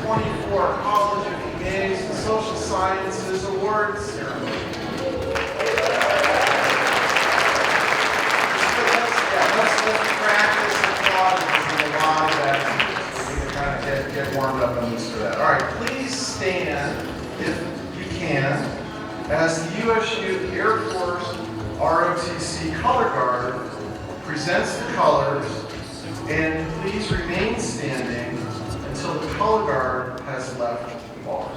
2024 College of Aggies and Social Sciences Awards Ceremony. Let's practice applause in the lot of that. So we can kind of get warmed up and used to that. All right, please stand if you can as the USU Air Force ROTC Color Guard presents the colors, and please remain standing until the color guard has left the bar.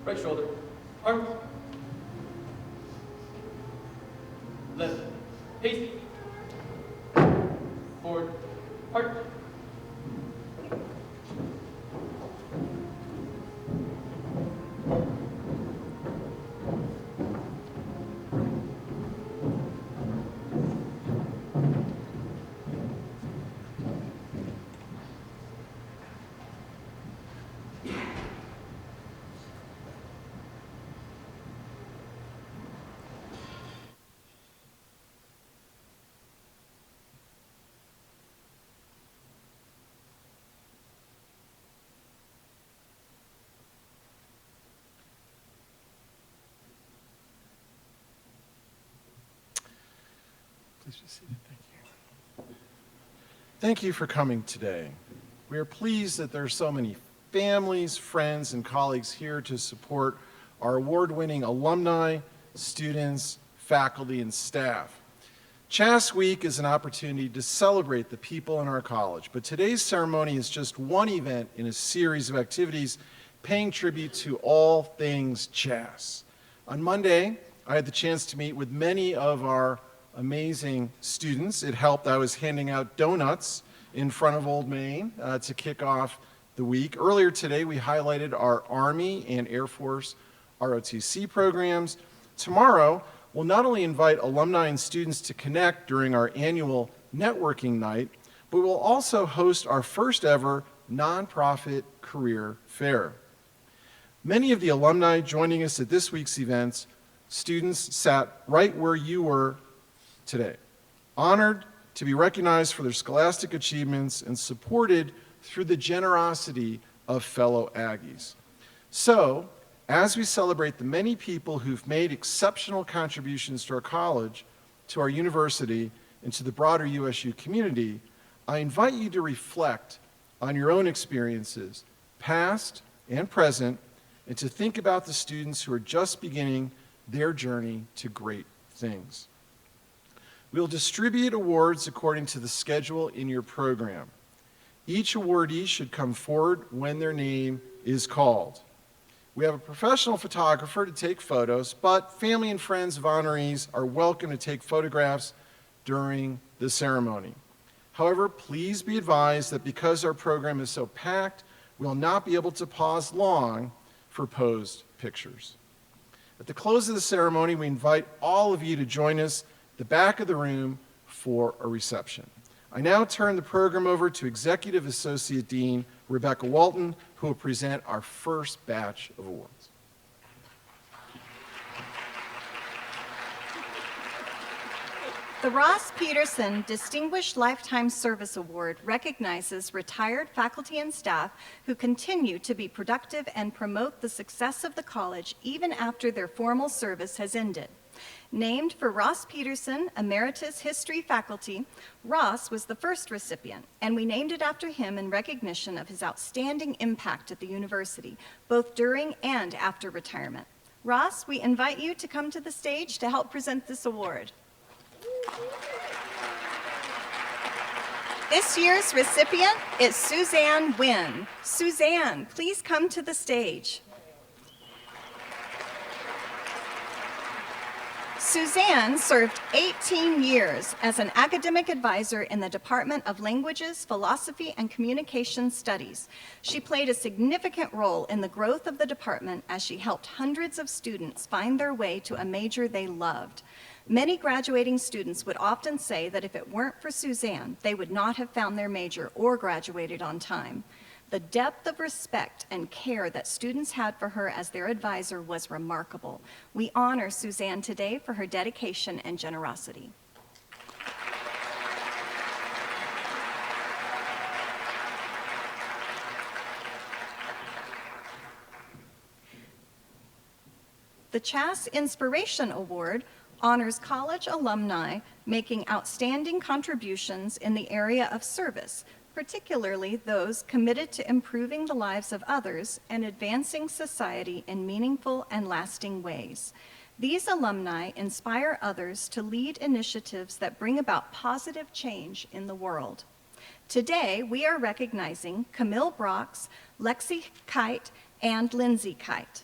Right shoulder, arm, left, pace, forward, heart. Please be seated. Thank you. Thank you for coming today. We are pleased that there are so many families, friends, and colleagues here to support our award-winning alumni, students, faculty, and staff. CHaSS Week is an opportunity to celebrate the people in our college, but today's ceremony is just one event in a series of activities paying tribute to all things CHaSS. On Monday, I had the chance to meet with many of our amazing students. It helped. I was handing out donuts in front of Old Main to kick off the week. Earlier today, we highlighted our Army and Air Force ROTC programs. Tomorrow, we'll not only invite alumni and students to connect during our annual networking night, but we'll also host our first ever nonprofit career fair. Many of the alumni joining us at this week's events, students sat right where you were today, honored to be recognized for their scholastic achievements and supported through the generosity of fellow Aggies. So, as we celebrate the many people who've made exceptional contributions to our college, to our university, and to the broader USU community, I invite you to reflect on your own experiences, past and present, and to think about the students who are just beginning their journey to great things. We'll distribute awards according to the schedule in your program. Each awardee should come forward when their name is called. We have a professional photographer to take photos, but family and friends of honorees are welcome to take photographs during the ceremony. However, please be advised that because our program is so packed, We'll not be able to pause long for posed pictures. At the close of the ceremony, we invite all of you to join us at the back of the room for a reception. I now turn the program over to Executive Associate Dean Rebecca Walton, who will present our first batch of awards. The Ross Peterson Distinguished Lifetime Service Award recognizes retired faculty and staff who continue to be productive and promote the success of the college even after their formal service has ended. Named for Ross Peterson, Emeritus History faculty, Ross was the first recipient, and we named it after him in recognition of his outstanding impact at the university, both during and after retirement. Ross, we invite you to come to the stage to help present this award. This year's recipient is Suzanne Wynn. Suzanne, please come to the stage. Suzanne served 18 years as an academic advisor in the Department of Languages, Philosophy, and Communication Studies. She played a significant role in the growth of the department as she helped hundreds of students find their way to a major they loved. Many graduating students would often say that if it weren't for Suzanne, they would not have found their major or graduated on time. The depth of respect and care that students had for her as their advisor was remarkable. We honor Suzanne today for her dedication and generosity. The CHaSS Inspiration Award honors college alumni making outstanding contributions in the area of service, particularly those committed to improving the lives of others and advancing society in meaningful and lasting ways. These alumni inspire others to lead initiatives that bring about positive change in the world. Today, we are recognizing Camille Brox, Lexi Kite, and Lindsay Kite.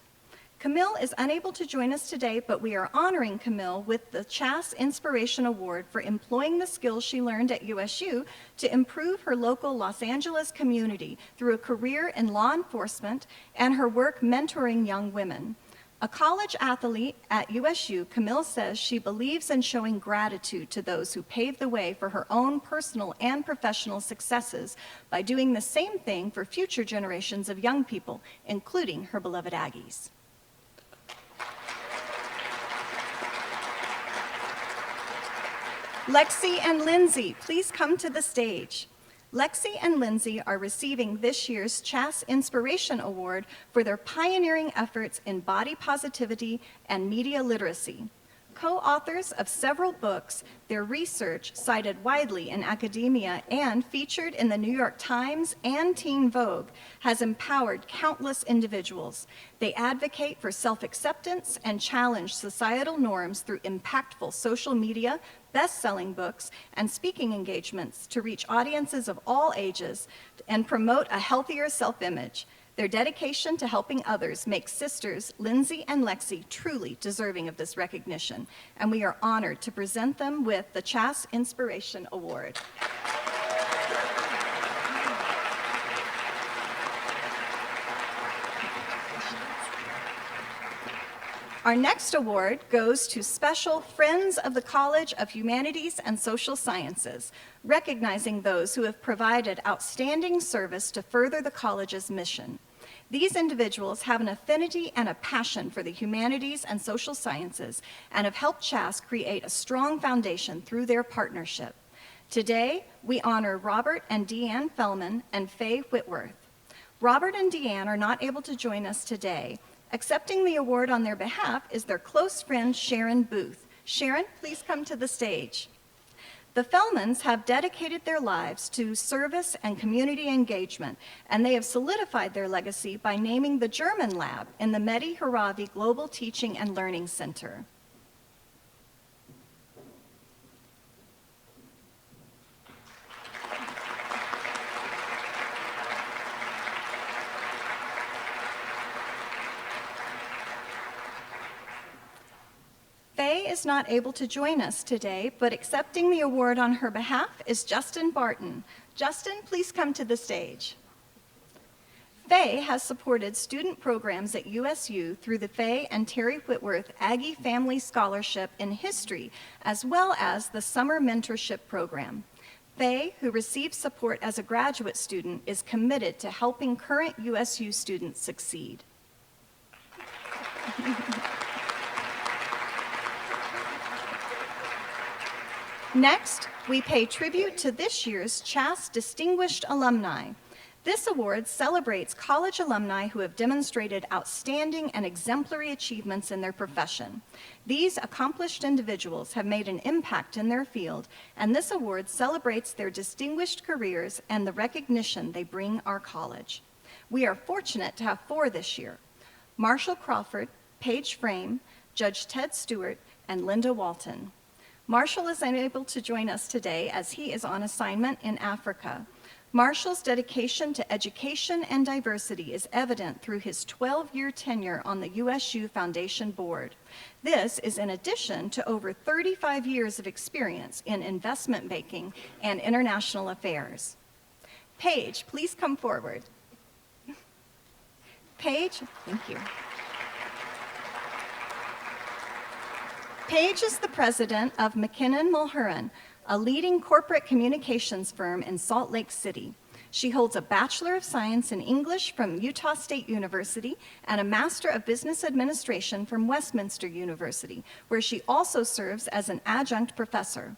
Camille is unable to join us today, but we are honoring Camille with the CHaSS Inspiration Award for employing the skills she learned at USU to improve her local Los Angeles community through a career in law enforcement and her work mentoring young women. A college athlete at USU, Camille says she believes in showing gratitude to those who paved the way for her own personal and professional successes by doing the same thing for future generations of young people, including her beloved Aggies. Lexi and Lindsay, please come to the stage. Lexi and Lindsay are receiving this year's CHaSS Inspiration Award for their pioneering efforts in body positivity and media literacy. Co-authors of several books, their research, cited widely in academia and featured in the New York Times and Teen Vogue, has empowered countless individuals. They advocate for self-acceptance and challenge societal norms through impactful social media, best-selling books, and speaking engagements to reach audiences of all ages and promote a healthier self-image. Their dedication to helping others makes sisters Lindsay and Lexi truly deserving of this recognition, and we are honored to present them with the CHaSS Inspiration Award. Our next award goes to Special Friends of the College of Humanities and Social Sciences, recognizing those who have provided outstanding service to further the college's mission. These individuals have an affinity and a passion for the humanities and social sciences and have helped CHaSS create a strong foundation through their partnership. Today, we honor Robert and Deanne Fellman and Faye Whitworth. Robert and Deanne are not able to join us today. Accepting the award on their behalf is their close friend, Sharon Booth. Sharon, please come to the stage. The Fellmans have dedicated their lives to service and community engagement, and they have solidified their legacy by naming the German Lab in the Mehdi Haravi Global Teaching and Learning Center. Faye is not able to join us today, but accepting the award on her behalf is Justin Barton. Justin, please come to the stage. Faye has supported student programs at USU through the Faye and Terry Whitworth Aggie Family Scholarship in History, as well as the Summer Mentorship Program. Faye, who received support as a graduate student, is committed to helping current USU students succeed. Next, we pay tribute to this year's CHaSS Distinguished Alumni. This award celebrates college alumni who have demonstrated outstanding and exemplary achievements in their profession. These accomplished individuals have made an impact in their field, and this award celebrates their distinguished careers and the recognition they bring our college. We are fortunate to have 4 this year: Marshall Crawford, Paige Frame, Judge Ted Stewart, and Linda Walton. Marshall is unable to join us today as he is on assignment in Africa. Marshall's dedication to education and diversity is evident through his 12-year tenure on the USU Foundation Board. This is in addition to over 35 years of experience in investment banking and international affairs. Paige, please come forward. Paige, thank you. Paige is the president of McKinnon Mulherin, a leading corporate communications firm in Salt Lake City. She holds a Bachelor of Science in English from Utah State University and a Master of Business Administration from Westminster University, where she also serves as an adjunct professor.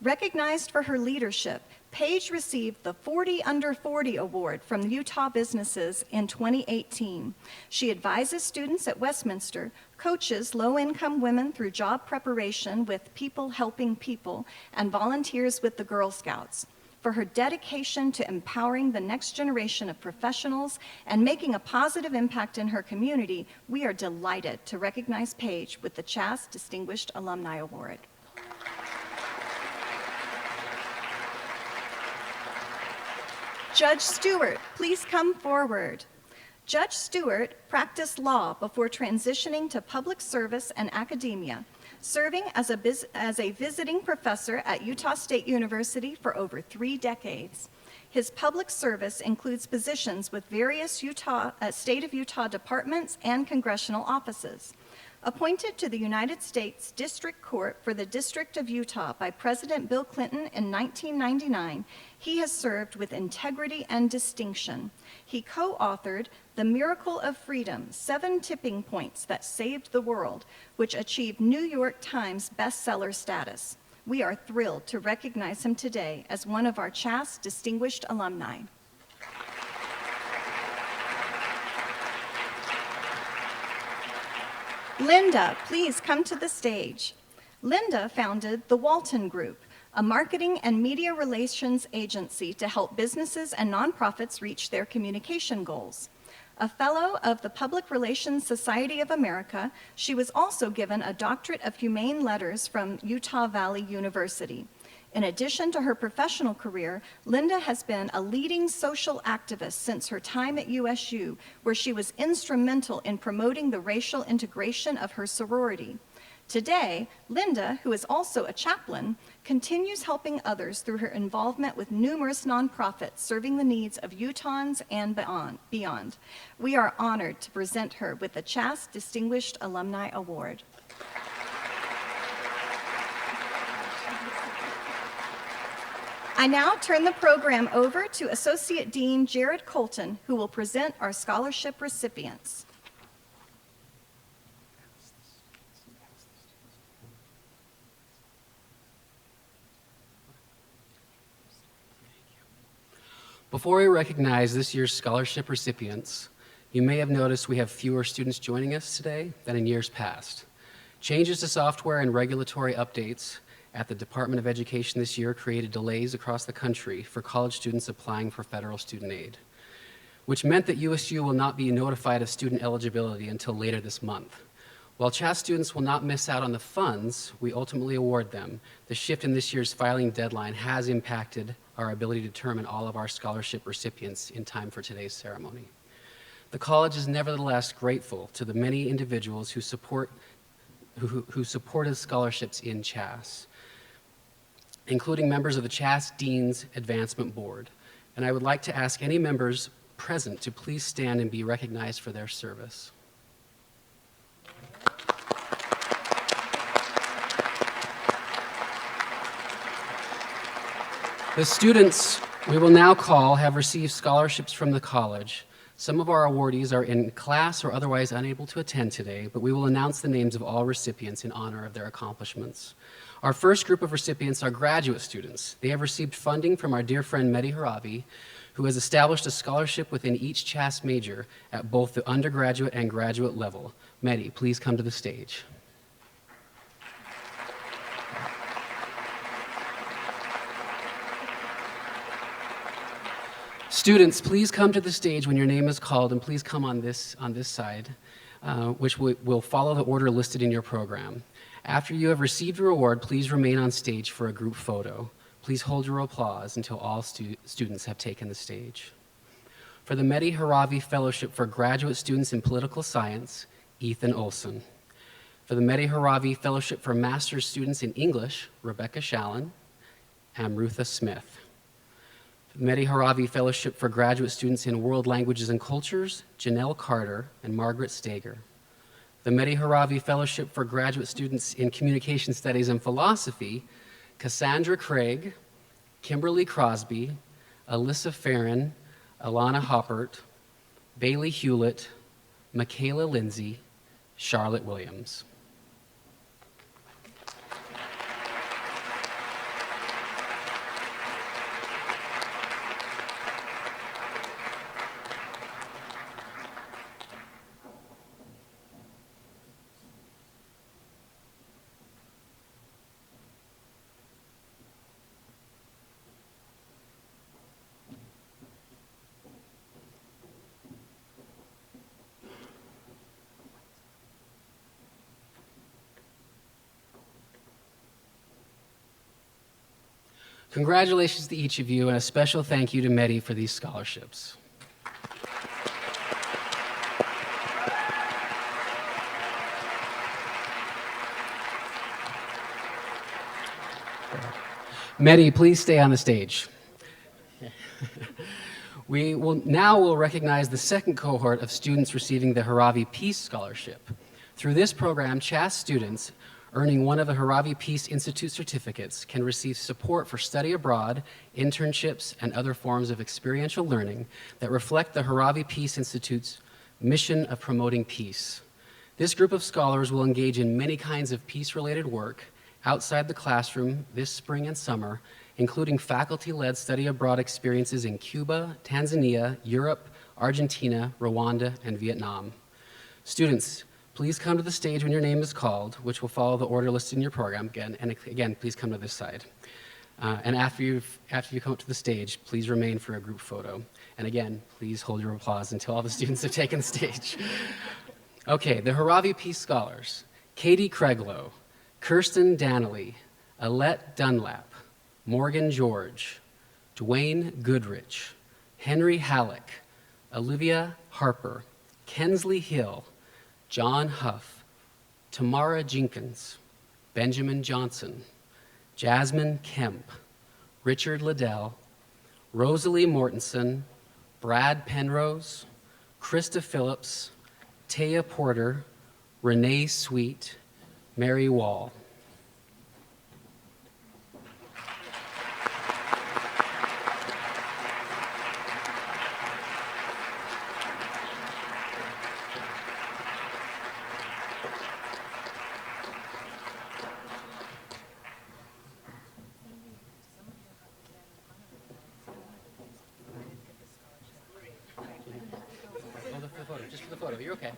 Recognized for her leadership, Paige received the 40 Under 40 Award from Utah Businesses in 2018. She advises students at Westminster, coaches low-income women through job preparation with People Helping People, and volunteers with the Girl Scouts. For her dedication to empowering the next generation of professionals and making a positive impact in her community, we are delighted to recognize Paige with the CHaSS Distinguished Alumni Award. Judge Stewart, please come forward. Judge Stewart practiced law before transitioning to public service and academia, serving as a visiting professor at Utah State University for over 3 decades. His public service includes positions with various state of Utah departments and congressional offices. Appointed to the United States District Court for the District of Utah by President Bill Clinton in 1999, he has served with integrity and distinction. He co-authored The Miracle of Freedom: 7 Tipping Points That Saved the World, which achieved New York Times bestseller status. We are thrilled to recognize him today as one of our CHaSS Distinguished Alumni. Linda, please come to the stage. Linda founded the Walton Group, a marketing and media relations agency to help businesses and nonprofits reach their communication goals. A fellow of the Public Relations Society of America, she was also given a Doctorate of Humane Letters from Utah Valley University. In addition to her professional career, Linda has been a leading social activist since her time at USU, where she was instrumental in promoting the racial integration of her sorority. Today, Linda, who is also a chaplain, continues helping others through her involvement with numerous nonprofits serving the needs of Utahns and beyond. We are honored to present her with the CHaSS Distinguished Alumni Award. I now turn the program over to Associate Dean Jared Colton, who will present our scholarship recipients. Before we recognize this year's scholarship recipients, you may have noticed we have fewer students joining us today than in years past. Changes to software and regulatory updates at the Department of Education this year created delays across the country for college students applying for federal student aid, which meant that USU will not be notified of student eligibility until later this month. While CHaSS students will not miss out on the funds we ultimately award them, the shift in this year's filing deadline has impacted our ability to determine all of our scholarship recipients in time for today's ceremony. The college is nevertheless grateful to the many individuals who supported scholarships in CHaSS, including members of the CHaSS Dean's Advancement Board. And I would like to ask any members present to please stand and be recognized for their service. The students we will now call have received scholarships from the college. Some of our awardees are in class or otherwise unable to attend today, but we will announce the names of all recipients in honor of their accomplishments. Our first group of recipients are graduate students. They have received funding from our dear friend Mehdi Haravi, who has established a scholarship within each CHaSS major at both the undergraduate and graduate level. Mehdi, please come to the stage. Students, please come to the stage when your name is called, and please come on this side, which will follow the order listed in your program. After you have received your award, please remain on stage for a group photo. Please hold your applause until all students have taken the stage. For the Mehdi Haravi Fellowship for Graduate Students in Political Science, Ethan Olson. For the Mehdi Haravi Fellowship for Master's Students in English, Rebecca Shallon, Amrutha Smith. For the Mehdi Haravi Fellowship for Graduate Students in World Languages and Cultures, Janelle Carter and Margaret Stager. The Mehdi Haravi Fellowship for Graduate Students in Communication Studies and Philosophy, Cassandra Craig, Kimberly Crosby, Alyssa Farron, Alana Hoppert, Bailey Hewlett, Michaela Lindsay, Charlotte Williams. Congratulations to each of you, and a special thank you to Mehdi for these scholarships. Mehdi, please stay on the stage. We will now recognize the second cohort of students receiving the Haravi Peace Scholarship. Through this program, CHaSS students earning one of the Haravi Peace Institute certificates can receive support for study abroad, internships, and other forms of experiential learning that reflect the Haravi Peace Institute's mission of promoting peace. This group of scholars will engage in many kinds of peace-related work outside the classroom this spring and summer, including faculty-led study abroad experiences in Cuba, Tanzania, Europe, Argentina, Rwanda, and Vietnam. Students, please come to the stage when your name is called, which will follow the order listed in your program again. And again, please come to this side. And after you come up to the stage, please remain for a group photo. And again, please hold your applause until all the students have taken the stage. Okay, the Haravi Peace Scholars: Katie Craiglow, Kirsten Danley, Alette Dunlap, Morgan George, Dwayne Goodrich, Henry Halleck, Olivia Harper, Kensley Hill, John Huff, Tamara Jenkins, Benjamin Johnson, Jasmine Kemp, Richard Liddell, Rosalie Mortensen, Brad Penrose, Krista Phillips, Taya Porter, Renee Sweet, Mary Wall. Just for the photo, you're okay.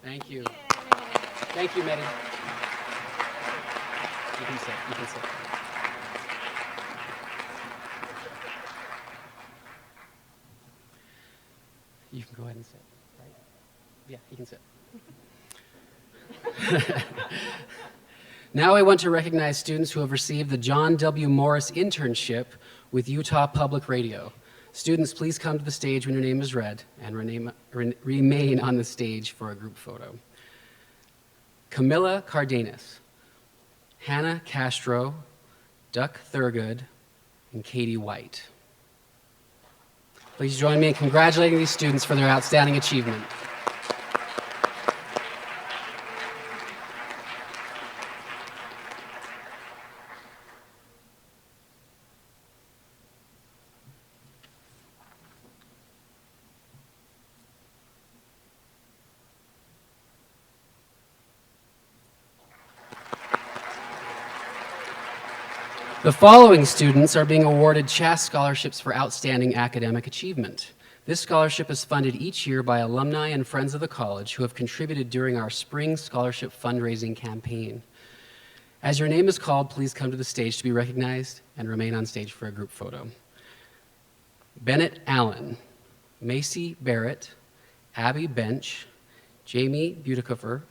Thank you. Thank you, Mehdi. You can sit, you can sit. You can go ahead and sit, right? Yeah, you can sit. Now I want to recognize students who have received the John W. Morris Internship with Utah Public Radio. Students, please come to the stage when your name is read and remain on the stage for a group photo. Camilla Cardenas, Hannah Castro, Duck Thurgood, and Katie White. Please join me in congratulating these students for their outstanding achievement. The following students are being awarded CHaSS scholarships for outstanding academic achievement. This scholarship is funded each year by alumni and friends of the college who have contributed during our spring scholarship fundraising campaign. As your name is called, please come to the stage to be recognized and remain on stage for a group photo. Bennett Allen, Macy Barrett, Abby Bench, Jamie Butikofer,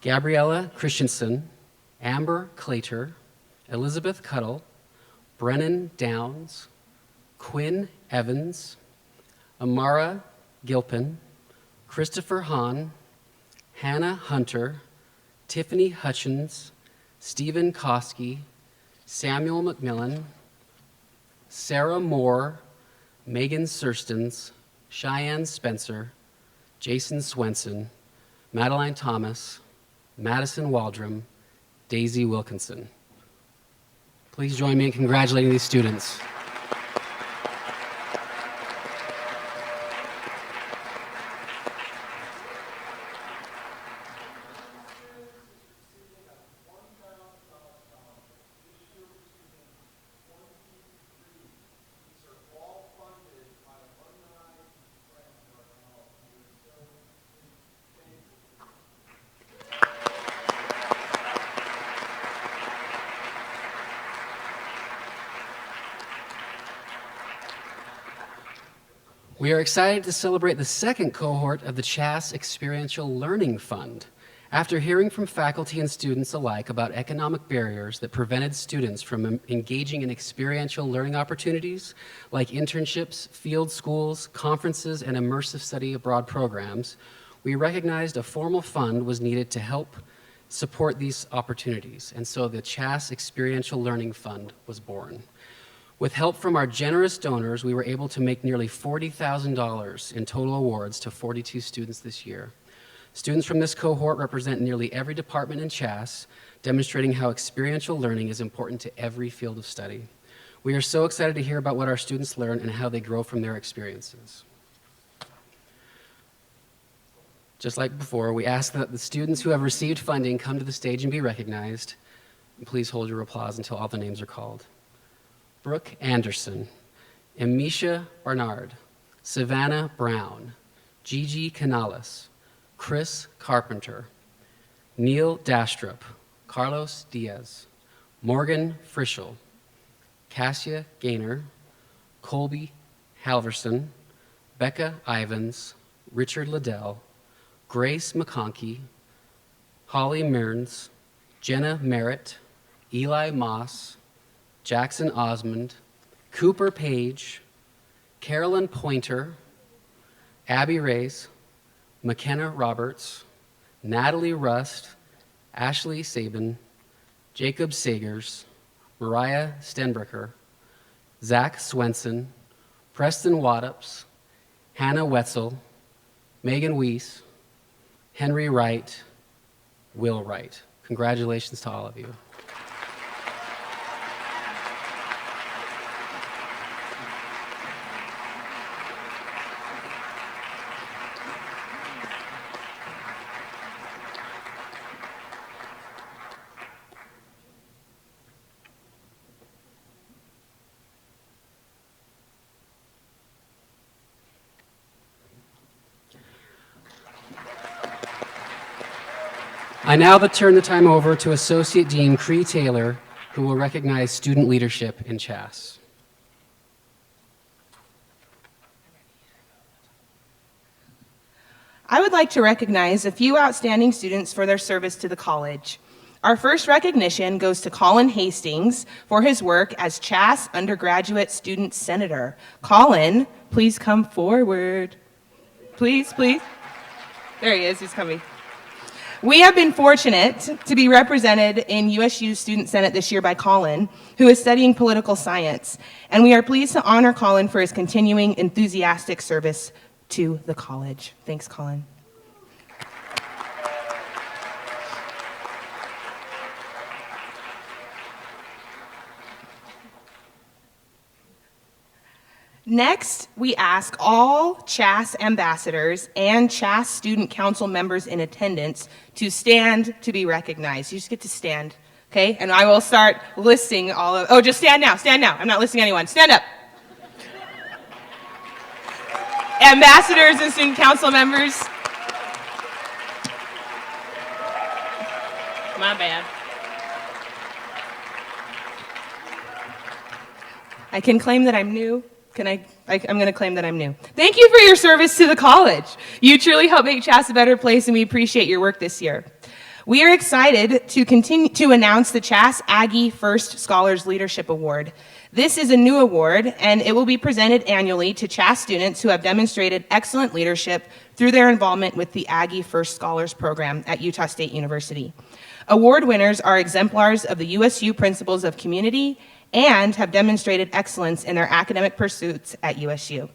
Gabriella Christensen, Amber Clater, Elizabeth Cuddle, Brennan Downs, Quinn Evans, Amara Gilpin, Christopher Hahn, Hannah Hunter, Tiffany Hutchins, Stephen Koski, Samuel McMillan, Sarah Moore, Megan Surstens, Cheyenne Spencer, Jason Swenson, Madeline Thomas, Madison Waldrum, Daisy Wilkinson. Please join me in congratulating these students. We are excited to celebrate the second cohort of the CHaSS Experiential Learning Fund. After hearing from faculty and students alike about economic barriers that prevented students from engaging in experiential learning opportunities like internships, field schools, conferences, and immersive study abroad programs, we recognized a formal fund was needed to help support these opportunities, and so the CHaSS Experiential Learning Fund was born. With help from our generous donors, we were able to make nearly $40,000 in total awards to 42 students this year. Students from this cohort represent nearly every department in CHaSS, demonstrating how experiential learning is important to every field of study. We are so excited to hear about what our students learn and how they grow from their experiences. Just like before, we ask that the students who have received funding come to the stage and be recognized. And please hold your applause until all the names are called. Brooke Anderson, Amisha Barnard, Savannah Brown, Gigi Canales, Chris Carpenter, Neil Dastrup, Carlos Diaz, Morgan Frischel, Cassia Gaynor, Colby Halverson, Becca Ivans, Richard Liddell, Grace McConkey, Holly Mearns, Jenna Merritt, Eli Moss, Jackson Osmond, Cooper Page, Carolyn Pointer, Abby Reyes, McKenna Roberts, Natalie Rust, Ashley Sabin, Jacob Sagers, Mariah Stenbricker, Zach Swenson, Preston Waddups, Hannah Wetzel, Megan Weiss, Henry Wright, Will Wright. Congratulations to all of you. I now turn the time over to Associate Dean Cree Taylor, who will recognize student leadership in CHaSS. I would like to recognize a few outstanding students for their service to the college. Our first recognition goes to Colin Hastings for his work as CHaSS Undergraduate Student Senator. Colin, please come forward. Please, please. There he is, he's coming. We have been fortunate to be represented in USU's Student Senate this year by Colin, who is studying political science, and we are pleased to honor Colin for his continuing enthusiastic service to the college. Thanks, Colin. Next, we ask all CHaSS ambassadors and CHaSS student council members in attendance to stand to be recognized. You just get to stand, okay? And I will start listing all of, oh, just stand now, stand now. I'm not listing anyone. Stand up. Ambassadors and student council members. My bad. I can claim that I'm new. I'm going to claim that I'm new. Thank you for your service to the college. You truly help make CHaSS a better place, and we appreciate your work this year. We are excited to continue to announce the CHaSS Aggie First Scholars Leadership Award. This is a new award, and it will be presented annually to CHaSS students who have demonstrated excellent leadership through their involvement with the Aggie First Scholars Program at Utah State University. Award winners are exemplars of the USU principles of community and have demonstrated excellence in their academic pursuits at USU.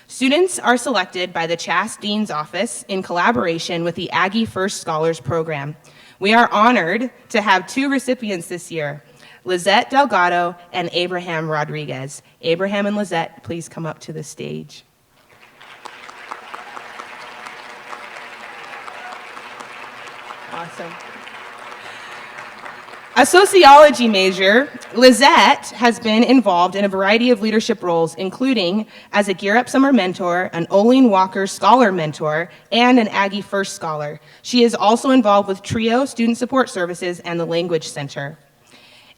Students are selected by the CHaSS Dean's Office in collaboration with the Aggie First Scholars Program. We are honored to have two recipients this year, Lizette Delgado and Abraham Rodriguez. Abraham and Lizette, please come up to the stage. Awesome. A sociology major, Lizette has been involved in a variety of leadership roles, including as a Gear Up Summer Mentor, an Olene Walker Scholar Mentor, and an Aggie First Scholar. She is also involved with TRIO Student Support Services and the Language Center.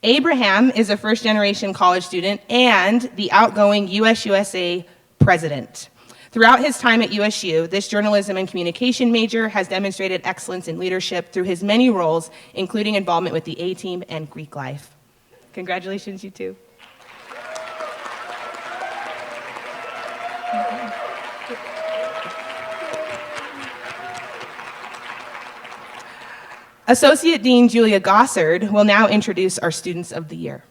Abraham is a first-generation college student and the outgoing USUSA president. Throughout his time at USU, this journalism and communication major has demonstrated excellence in leadership through his many roles, including involvement with the A-Team and Greek life. Congratulations, you two. Associate Dean Julia Gossard will now introduce our Students of the Year.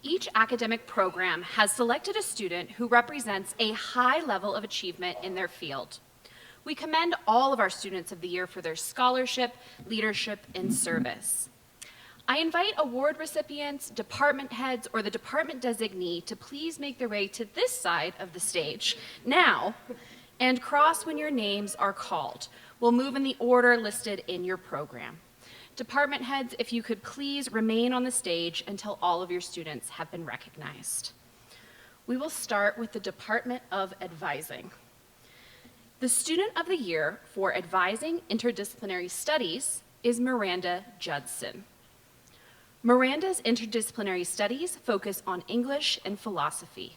Each academic program has selected a student who represents a high level of achievement in their field. We commend all of our Students of the Year for their scholarship, leadership, and service. I invite award recipients, department heads, or the department designee to please make their way to this side of the stage now and cross when your names are called. We'll move in the order listed in your program. Department heads, if you could please remain on the stage until all of your students have been recognized. We will start with the Department of Advising. The Student of the Year for Advising Interdisciplinary Studies is Miranda Judson. Miranda's interdisciplinary studies focus on English and philosophy.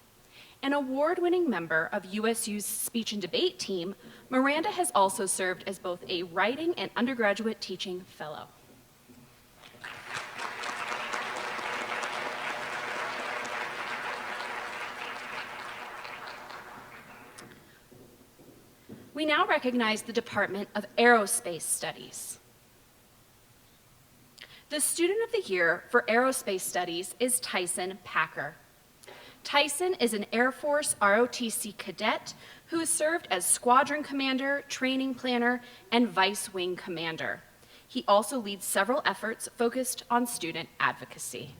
An award-winning member of USU's speech and debate team, Miranda has also served as both a writing and undergraduate teaching fellow. We now recognize the Department of Aerospace Studies. The Student of the Year for Aerospace Studies is Tyson Packer. Tyson is an Air Force ROTC cadet who has served as squadron commander, training planner, and vice wing commander. He also leads several efforts focused on student advocacy.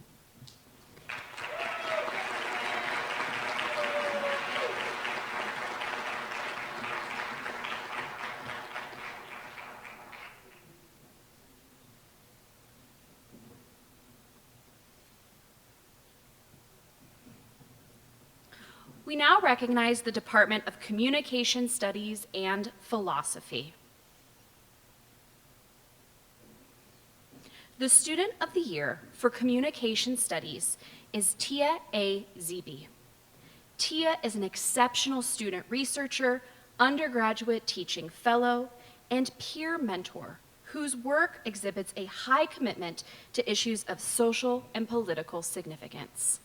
We now recognize the Department of Communication Studies and Philosophy. The Student of the Year for Communication Studies is Tia A. Zeeby. Tia is an exceptional student researcher, undergraduate teaching fellow, and peer mentor, whose work exhibits a high commitment to issues of social and political significance.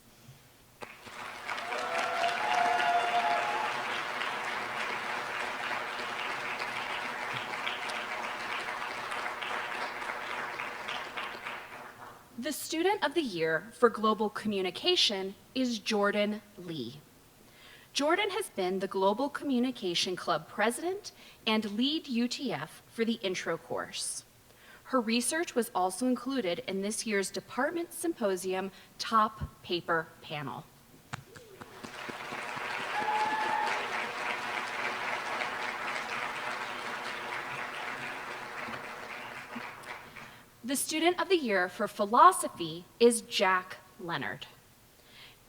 The Student of the Year for Global Communication is Jordan Lee. Jordan has been the Global Communication Club president and lead UTF for the intro course. Her research was also included in this year's Department Symposium Top Paper panel. The Student of the Year for Philosophy is Jack Leonard.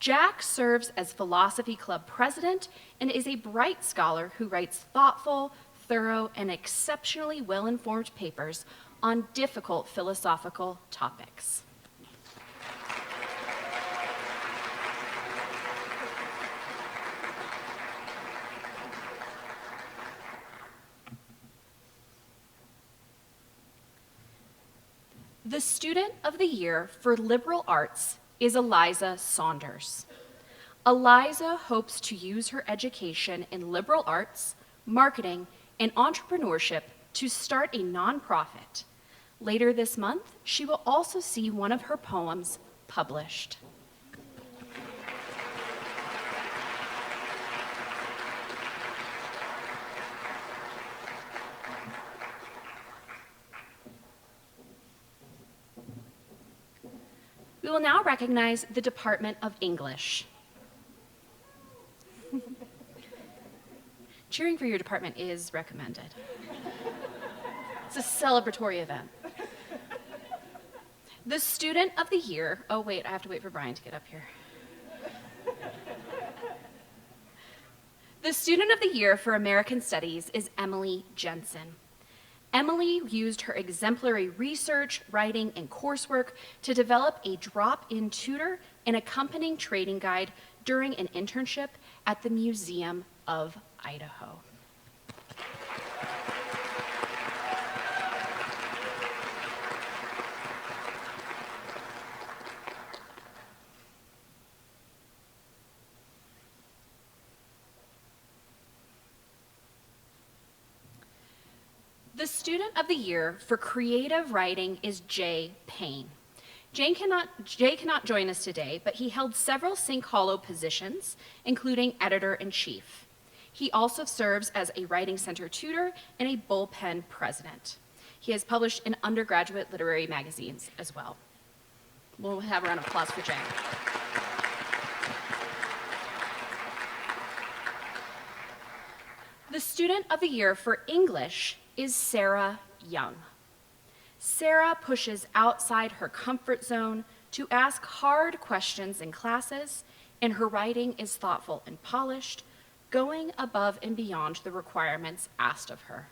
Jack serves as Philosophy Club president and is a bright scholar who writes thoughtful, thorough, and exceptionally well-informed papers on difficult philosophical topics. The Student of the Year for Liberal Arts is Eliza Saunders. Eliza hopes to use her education in liberal arts, marketing, and entrepreneurship to start a nonprofit. Later this month, she will also see one of her poems published. We will now recognize the Department of English. Cheering for your department is recommended. It's a celebratory event. The Student of the Year, oh wait, I have to wait for Brian to get up here. The Student of the Year for American Studies is Emily Jensen. Emily used her exemplary research, writing, and coursework to develop a drop-in tutor and accompanying trading guide during an internship at the Museum of Idaho. The Student of the Year for Creative Writing is Jay Payne. Jay cannot join us today, but he held several Sink Hollow positions, including editor-in-chief. He also serves as a writing center tutor and a bullpen president. He has published in undergraduate literary magazines as well. We'll have a round of applause for Jay. The Student of the Year for English is Sarah Young. Sarah pushes outside her comfort zone to ask hard questions in classes, and her writing is thoughtful and polished, going above and beyond the requirements asked of her.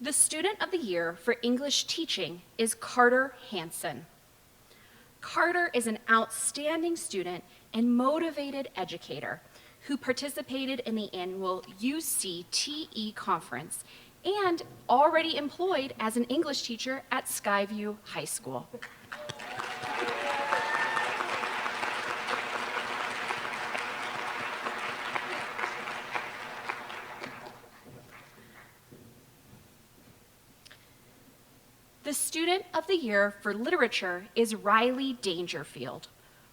The Student of the Year for English Teaching is Carter Hansen. Carter is an outstanding student and motivated educator who participated in the annual UCTE conference and already employed as an English teacher at Skyview High School. The Student of the Year for Literature is Riley Dangerfield.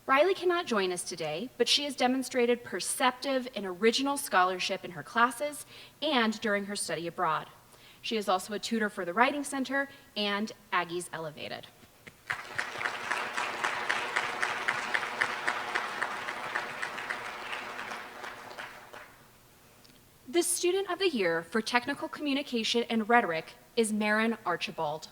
Riley cannot join us today, but she has demonstrated perceptive and original scholarship in her classes and during her study abroad. She is also a tutor for the Writing Center and Aggies Elevated. The Student of the Year for Technical Communication and Rhetoric is Maren Archibald.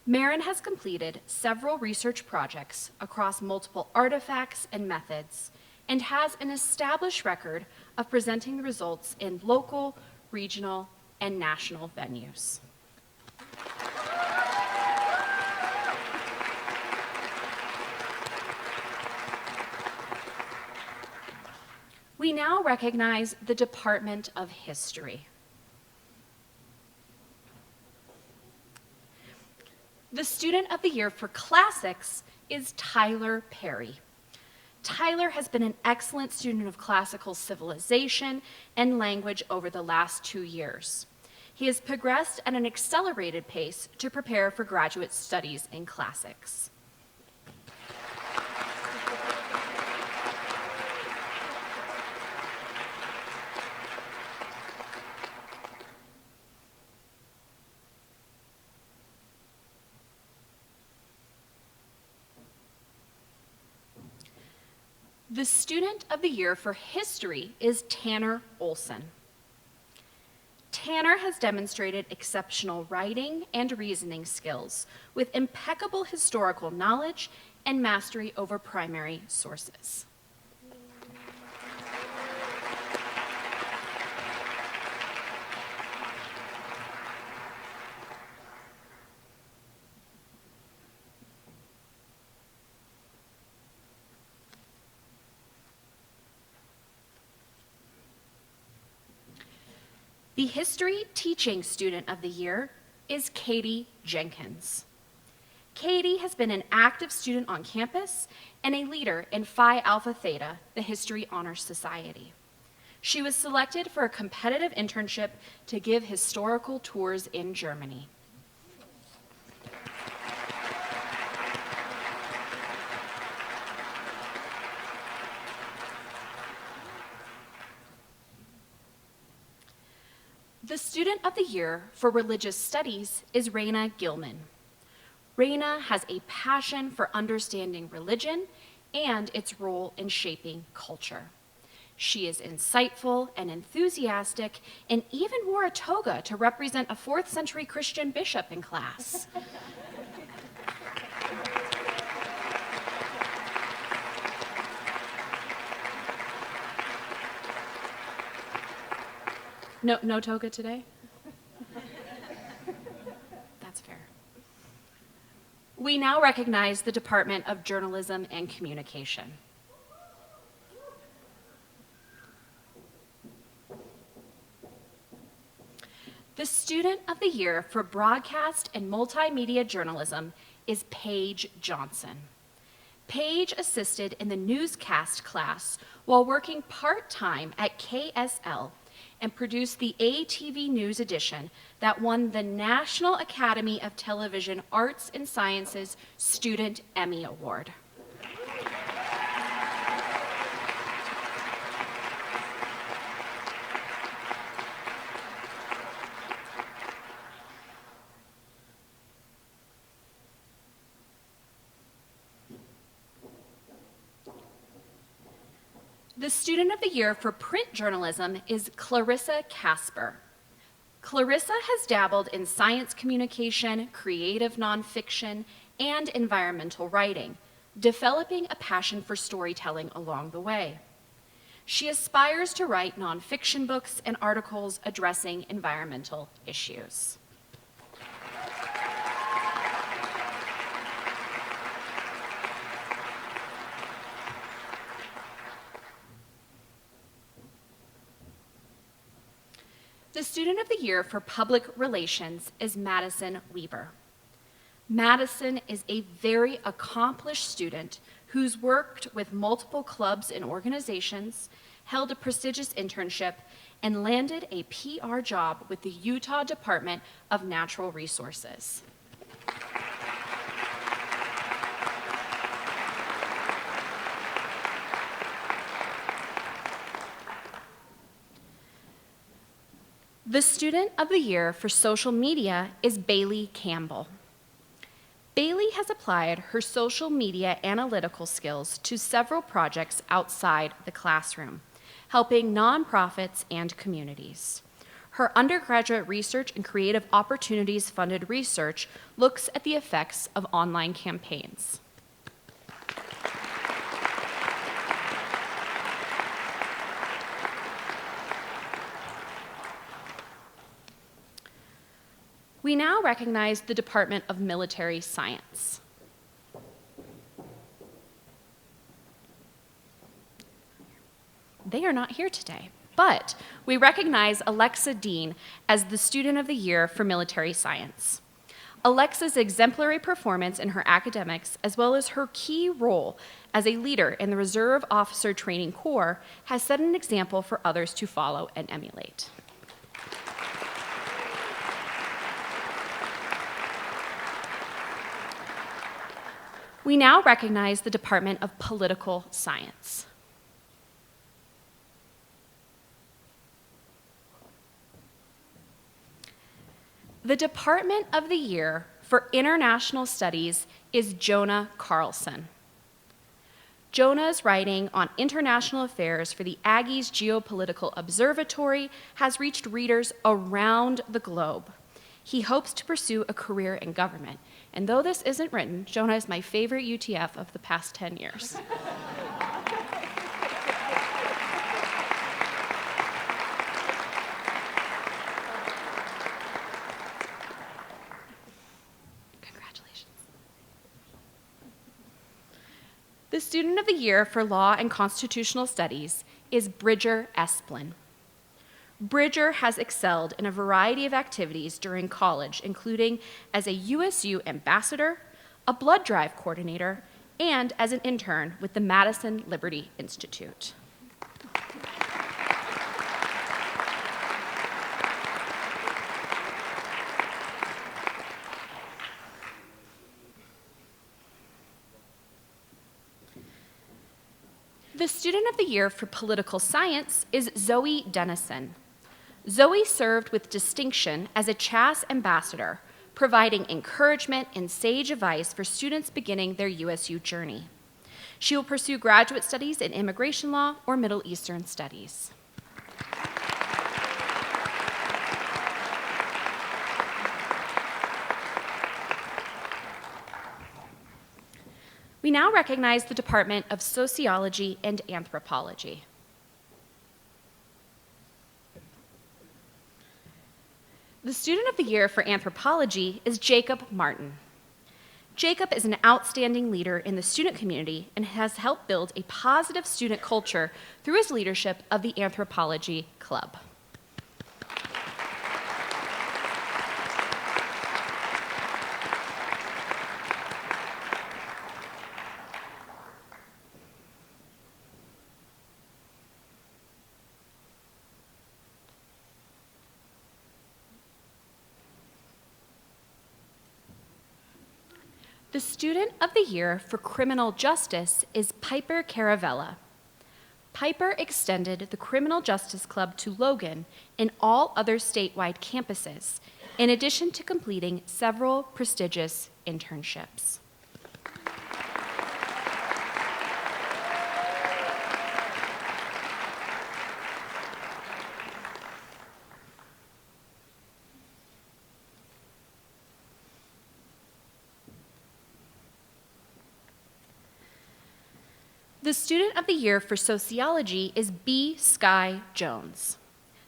Maren has completed several research projects across multiple artifacts and methods and has an established record of presenting the results in local, regional, and national venues. We now recognize the Department of History. The Student of the Year for Classics is Tyler Perry. Tyler has been an excellent student of classical civilization and language over the last 2 years. He has progressed at an accelerated pace to prepare for graduate studies in classics. The Student of the Year for History is Tanner Olson. Tanner has demonstrated exceptional writing and reasoning skills with impeccable historical knowledge and mastery over primary sources. The History Teaching Student of the Year is Katie Jenkins. Katie has been an active student on campus and a leader in Phi Alpha Theta, the History Honors Society. She was selected for a competitive internship to give historical tours in Germany. The Student of the Year for Religious Studies is Raina Gilman. Raina has a passion for understanding religion and its role in shaping culture. She is insightful and enthusiastic and even wore a toga to represent a 4th century Christian bishop in class. No toga today? That's fair. We now recognize the Department of Journalism and Communication. The Student of the Year for Broadcast and Multimedia Journalism is Paige Johnson. Paige assisted in the newscast class while working part-time at KSL and produced the ATV News edition that won the National Academy of Television Arts and Sciences Student Emmy Award. The Student of the Year for Print Journalism is Clarissa Casper. Clarissa has dabbled in science communication, creative nonfiction, and environmental writing, developing a passion for storytelling along the way. She aspires to write nonfiction books and articles addressing environmental issues. The Student of the Year for Public Relations is Madison Weber. Madison is a very accomplished student who's worked with multiple clubs and organizations, held a prestigious internship, and landed a PR job with the Utah Department of Natural Resources. The Student of the Year for Social Media is Bailey Campbell. Bailey has applied her social media analytical skills to several projects outside the classroom, helping nonprofits and communities. Her undergraduate research and creative opportunities funded research looks at the effects of online campaigns. We now recognize the Department of Military Science. They are not here today, but we recognize Alexa Dean as the Student of the Year for Military Science. Alexa's exemplary performance in her academics, as well as her key role as a leader in the Reserve Officer Training Corps, has set an example for others to follow and emulate. We now recognize the Department of Political Science. The Department of the Year for International Studies is Jonah Carlson. Jonah's writing on international affairs for the Aggies Geopolitical Observatory has reached readers around the globe. He hopes to pursue a career in government, and though this isn't written, Jonah is my favorite UTF of the past 10 years. The Student of the Year for Law and Constitutional Studies is Bridger Esplin. Bridger has excelled in a variety of activities during college, including as a USU ambassador, a blood drive coordinator, and as an intern with the Madison Liberty Institute. The Student of the Year for Political Science is Zoe Dennison. Zoe served with distinction as a CHaSS ambassador, providing encouragement and sage advice for students beginning their USU journey. She will pursue graduate studies in immigration law or Middle Eastern studies. We now recognize the Department of Sociology and Anthropology. The Student of the Year for Anthropology is Jacob Martin. Jacob is an outstanding leader in the student community and has helped build a positive student culture through his leadership of the Anthropology Club. The Student of the Year for Criminal Justice is Piper Caravella. Piper extended the Criminal Justice Club to Logan and all other statewide campuses, in addition to completing several prestigious internships. The Student of the Year for Sociology is B. Sky Jones.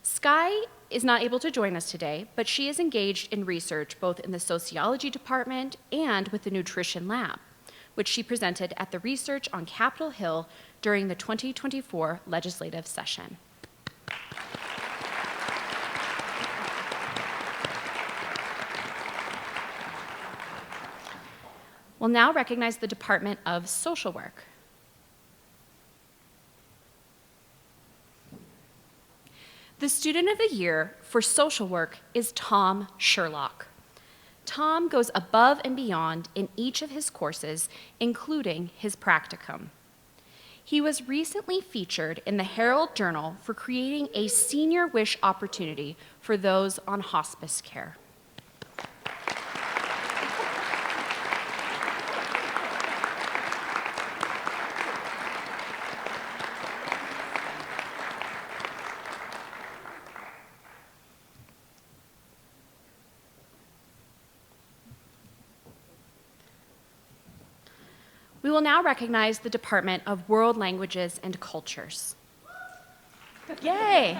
Sky is not able to join us today, but she is engaged in research both in the sociology department and with the nutrition lab, which she presented at the Research on Capitol Hill during the 2024 legislative session. We'll now recognize the Department of Social Work. The Student of the Year for Social Work is Tom Sherlock. Tom goes above and beyond in each of his courses, including his practicum. He was recently featured in the Herald Journal for creating a senior wish opportunity for those on hospice care. We will now recognize the Department of World Languages and Cultures. Yay!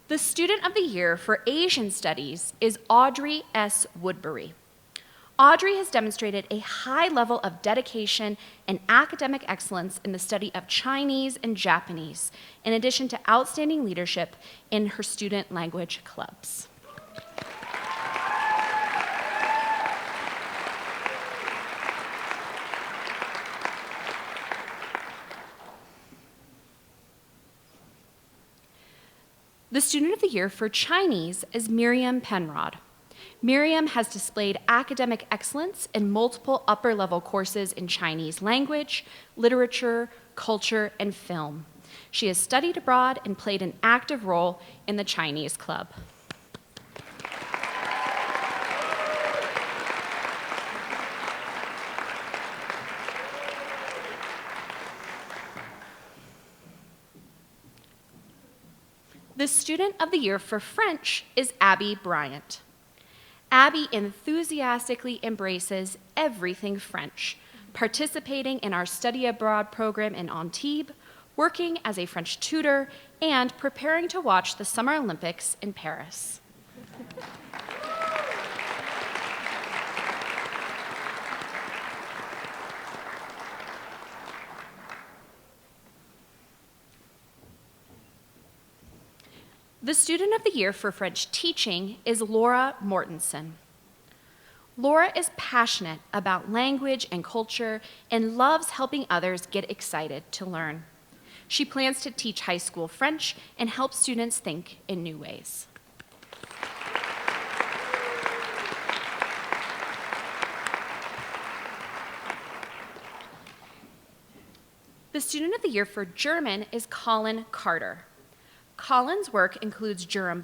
The Student of the Year for Asian Studies is Audrey S. Woodbury. Audrey has demonstrated a high level of dedication and academic excellence in the study of Chinese and Japanese, in addition to outstanding leadership in her student language clubs. The Student of the Year for Chinese is Miriam Penrod. Miriam has displayed academic excellence in multiple upper-level courses in Chinese language, literature, culture, and film. She has studied abroad and played an active role in the Chinese Club. The Student of the Year for French is Abby Bryant. Abby enthusiastically embraces everything French, participating in our study abroad program in Antibes, working as a French tutor, and preparing to watch the Summer Olympics in Paris. The Student of the Year for French Teaching is Laura Mortensen. Laura is passionate about language and culture and loves helping others get excited to learn. She plans to teach high school French and help students think in new ways. The Student of the Year for German is Colin Carter. Colin's work includes German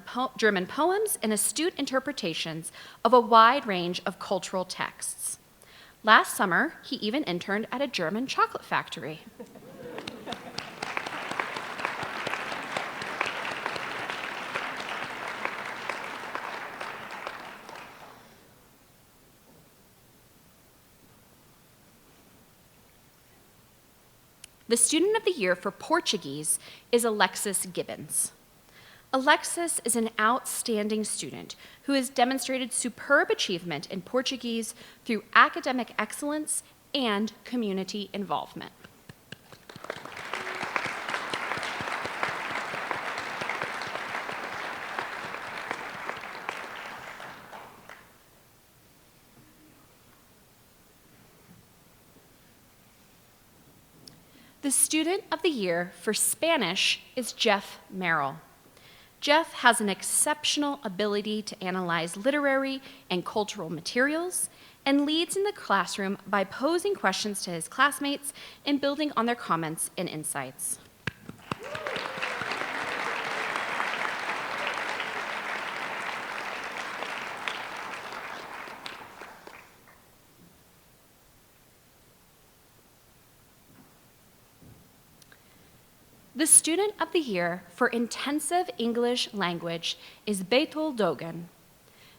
poems and astute interpretations of a wide range of cultural texts. Last summer, he even interned at a German chocolate factory. The Student of the Year for Portuguese is Alexis Gibbons. Alexis is an outstanding student who has demonstrated superb achievement in Portuguese through academic excellence and community involvement. The Student of the Year for Spanish is Jeff Merrill. Jeff has an exceptional ability to analyze literary and cultural materials and leads in the classroom by posing questions to his classmates and building on their comments and insights. The Student of the Year for Intensive English Language is Betul Dogan.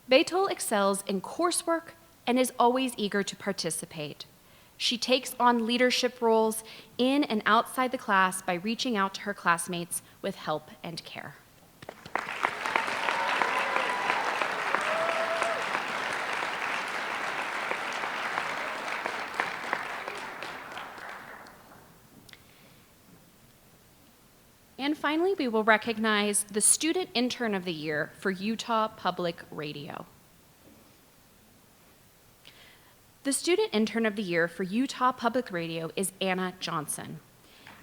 Betul excels in coursework and is always eager to participate. She takes on leadership roles in and outside the class by reaching out to her classmates with help and care. And finally, we will recognize the Student Intern of the Year for Utah Public Radio. The Student Intern of the Year for Utah Public Radio is Anna Johnson.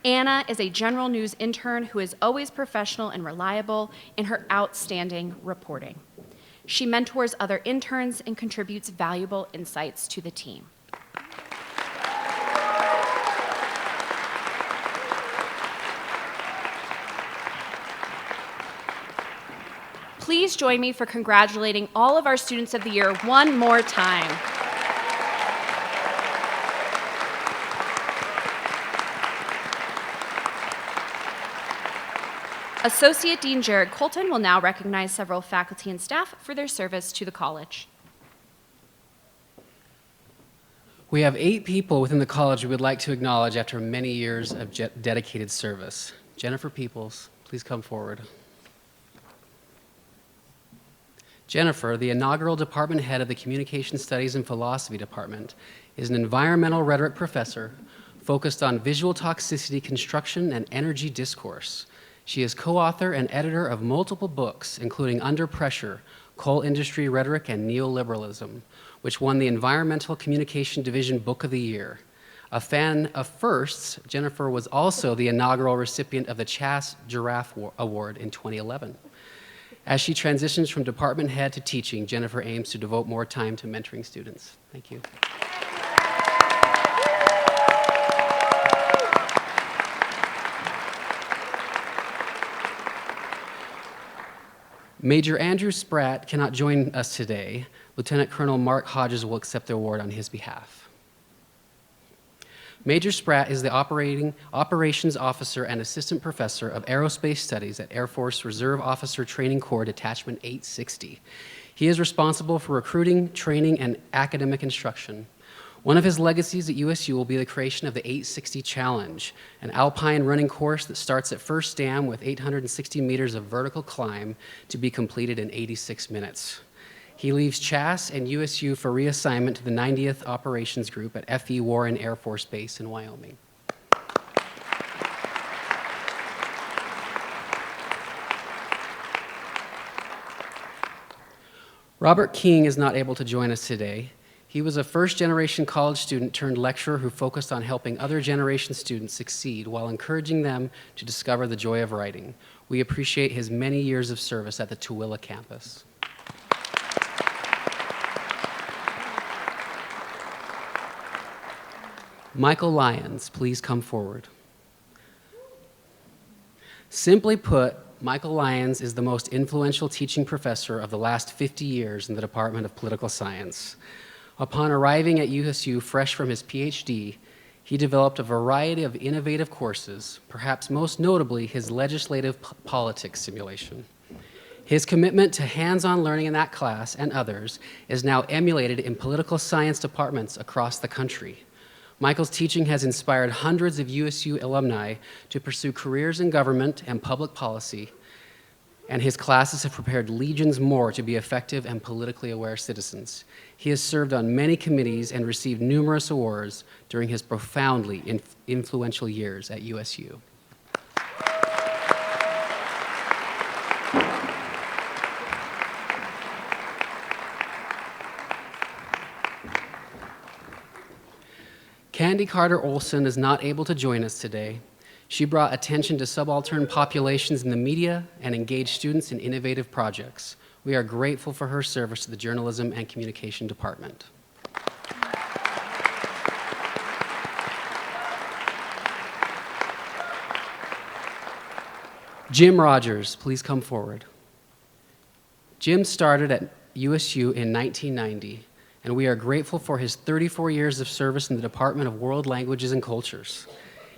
Anna is a general news intern who is always professional and reliable in her outstanding reporting. She mentors other interns and contributes valuable insights to the team. Please join me for congratulating all of our Students of the Year one more time. Associate Dean Jared Colton will now recognize several faculty and staff for their service to the college. We have 8 people within the college we would like to acknowledge after many years of dedicated service. Jennifer Peoples, please come forward. Jennifer, the inaugural department head of the Communication Studies and Philosophy Department, is an environmental rhetoric professor focused on visual toxicity construction and energy discourse. She is co-author and editor of multiple books, including Under Pressure, Coal Industry Rhetoric and Neoliberalism, which won the Environmental Communication Division Book of the Year. A fan of firsts, Jennifer was also the inaugural recipient of the CHaSS Giraffe Award in 2011. As she transitions from department head to teaching, Jennifer aims to devote more time to mentoring students. Thank you. Major Andrew Spratt cannot join us today. Lieutenant Colonel Mark Hodges will accept the award on his behalf. Major Spratt is the operations officer and assistant professor of aerospace studies at Air Force Reserve Officer Training Corps Detachment 860. He is responsible for recruiting, training, and academic instruction. One of his legacies at USU will be the creation of the 860 Challenge, an alpine running course that starts at First Dam with 860 meters of vertical climb to be completed in 86 minutes. He leaves CHaSS and USU for reassignment to the 90th Operations Group at F.E. Warren Air Force Base in Wyoming. Robert King is not able to join us today. He was a first-generation college student turned lecturer who focused on helping other generation students succeed while encouraging them to discover the joy of writing. We appreciate his many years of service at the Tooele campus. Michael Lyons, please come forward. Simply put, Michael Lyons is the most influential teaching professor of the last 50 years in the Department of Political Science. Upon arriving at USU fresh from his PhD, he developed a variety of innovative courses, perhaps most notably his legislative politics simulation. His commitment to hands-on learning in that class and others is now emulated in political science departments across the country. Michael's teaching has inspired hundreds of USU alumni to pursue careers in government and public policy, and his classes have prepared legions more to be effective and politically aware citizens. He has served on many committees and received numerous awards during his profoundly influential years at USU. Candy Carter Olson is not able to join us today. She brought attention to subaltern populations in the media and engaged students in innovative projects. We are grateful for her service to the Journalism and Communication Department. Jim Rogers, please come forward. Jim started at USU in 1990. And we are grateful for his 34 years of service in the Department of World Languages and Cultures.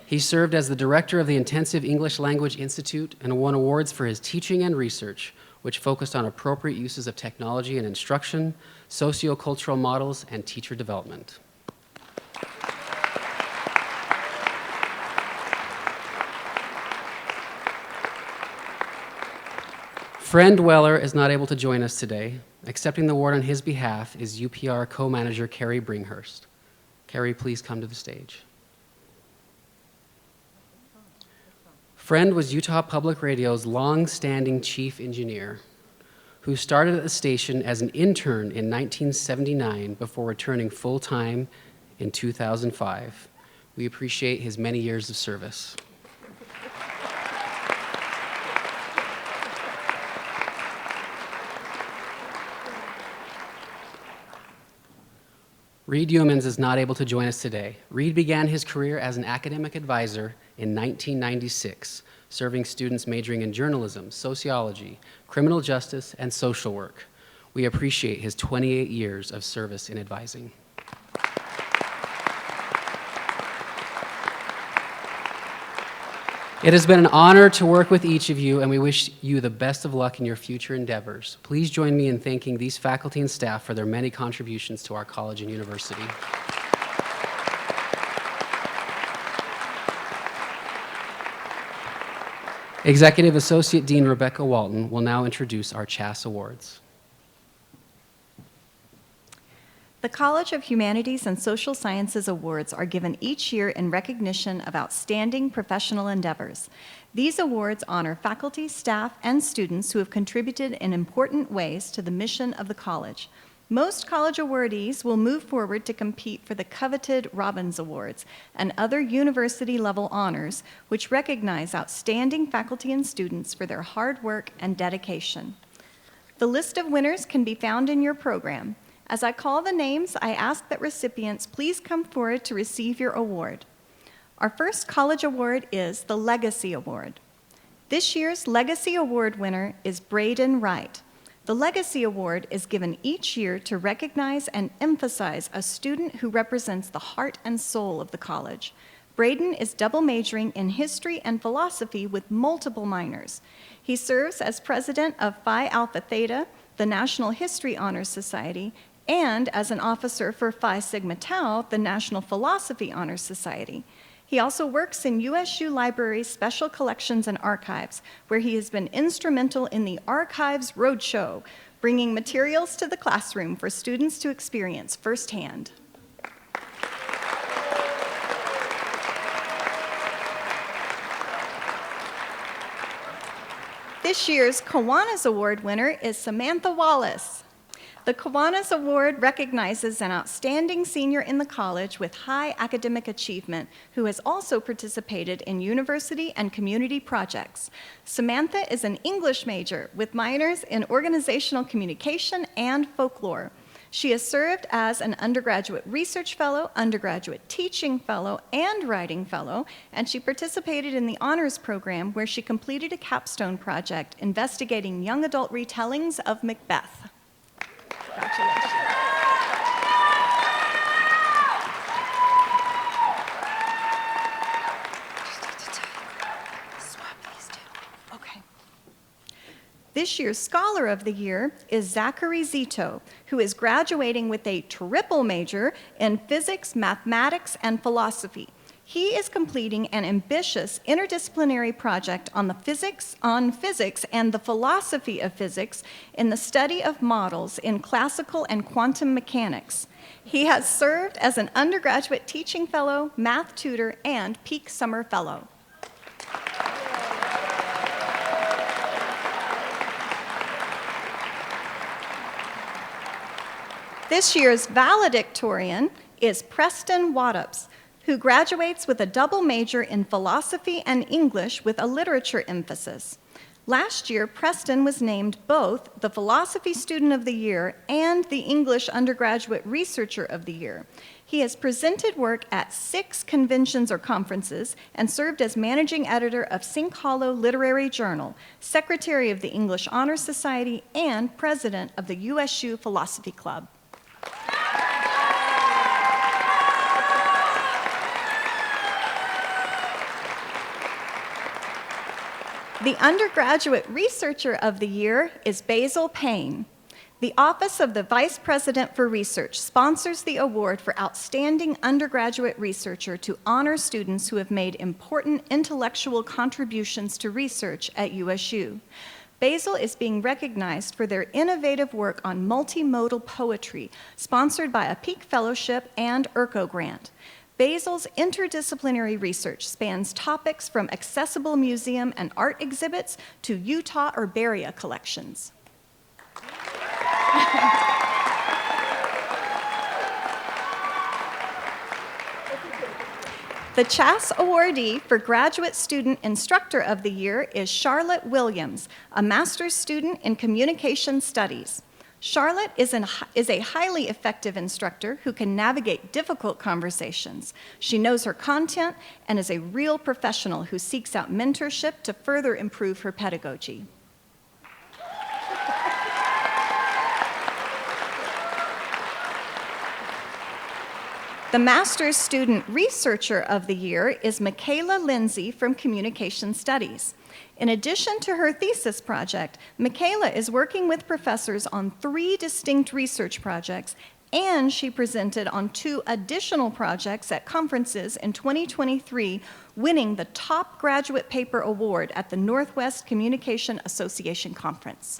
He served as the director of the Intensive English Language Institute and won awards for his teaching and research, which focused on appropriate uses of technology in instruction, sociocultural models, and teacher development. Friend Weller is not able to join us today. Accepting the award on his behalf is UPR co-manager Carrie Bringhurst. Carrie, please come to the stage. Friend was Utah Public Radio's long-standing chief engineer, who started at the station as an intern in 1979 before returning full-time in 2005. We appreciate his many years of service. Reed Youmans is not able to join us today. Reed began his career as an academic advisor in 1996, serving students majoring in journalism, sociology, criminal justice, and social work. We appreciate his 28 years of service in advising. It has been an honor to work with each of you, and we wish you the best of luck in your future endeavors. Please join me in thanking these faculty and staff for their many contributions to our college and university. Executive Associate Dean Rebecca Walton will now introduce our CHaSS Awards. The College of Humanities and Social Sciences Awards are given each year in recognition of outstanding professional endeavors. These awards honor faculty, staff, and students who have contributed in important ways to the mission of the college. Most college awardees will move forward to compete for the coveted Robbins Awards and other university-level honors, which recognize outstanding faculty and students for their hard work and dedication. The list of winners can be found in your program. As I call the names, I ask that recipients please come forward to receive your award. Our first college award is the Legacy Award. This year's Legacy Award winner is Braden Wright. The Legacy Award is given each year to recognize and emphasize a student who represents the heart and soul of the college. Braden is double majoring in history and philosophy with multiple minors. He serves as president of Phi Alpha Theta, the National History Honors Society, and as an officer for Phi Sigma Tau, the National Philosophy Honors Society. He also works in USU Library's Special Collections and Archives, where he has been instrumental in the Archives Roadshow, bringing materials to the classroom for students to experience firsthand. This year's Kiwanis Award winner is Samantha Wallace. The Kiwanis Award recognizes an outstanding senior in the college with high academic achievement who has also participated in university and community projects. Samantha is an English major with minors in organizational communication and folklore. She has served as an undergraduate research fellow, undergraduate teaching fellow, and writing fellow, and she participated in the honors program where she completed a capstone project investigating young adult retellings of Macbeth. Congratulations. Okay. This year's Scholar of the Year is Zachary Zito, who is graduating with a triple major in physics, mathematics, and philosophy. He is completing an ambitious interdisciplinary project on physics and the philosophy of physics in the study of models in classical and quantum mechanics. He has served as an undergraduate teaching fellow, math tutor, and Peak Summer Fellow. This year's valedictorian is Preston Wattups, who graduates with a double major in philosophy and English with a literature emphasis. Last year, Preston was named both the Philosophy Student of the Year and the English Undergraduate Researcher of the Year. He has presented work at 6 conventions or conferences and served as managing editor of Sink Hollow Literary Journal, secretary of the English Honor Society, and president of the USU Philosophy Club. The Undergraduate Researcher of the Year is Basil Payne. The Office of the Vice President for Research sponsors the award for Outstanding Undergraduate Researcher to honor students who have made important intellectual contributions to research at USU. Basil is being recognized for their innovative work on multimodal poetry, sponsored by a Peak Fellowship and ERCO grant. Basil's interdisciplinary research spans topics from accessible museum and art exhibits to Utah herbaria collections. The CHaSS awardee for Graduate Student Instructor of the Year is Charlotte Williams, a master's student in Communication Studies. Charlotte is a highly effective instructor who can navigate difficult conversations. She knows her content and is a real professional who seeks out mentorship to further improve her pedagogy. The Master's Student Researcher of the Year is Michaela Lindsay from Communication Studies. In addition to her thesis project, Michaela is working with professors on 3 distinct research projects, and she presented on 2 additional projects at conferences in 2023, winning the top graduate paper award at the Northwest Communication Association Conference.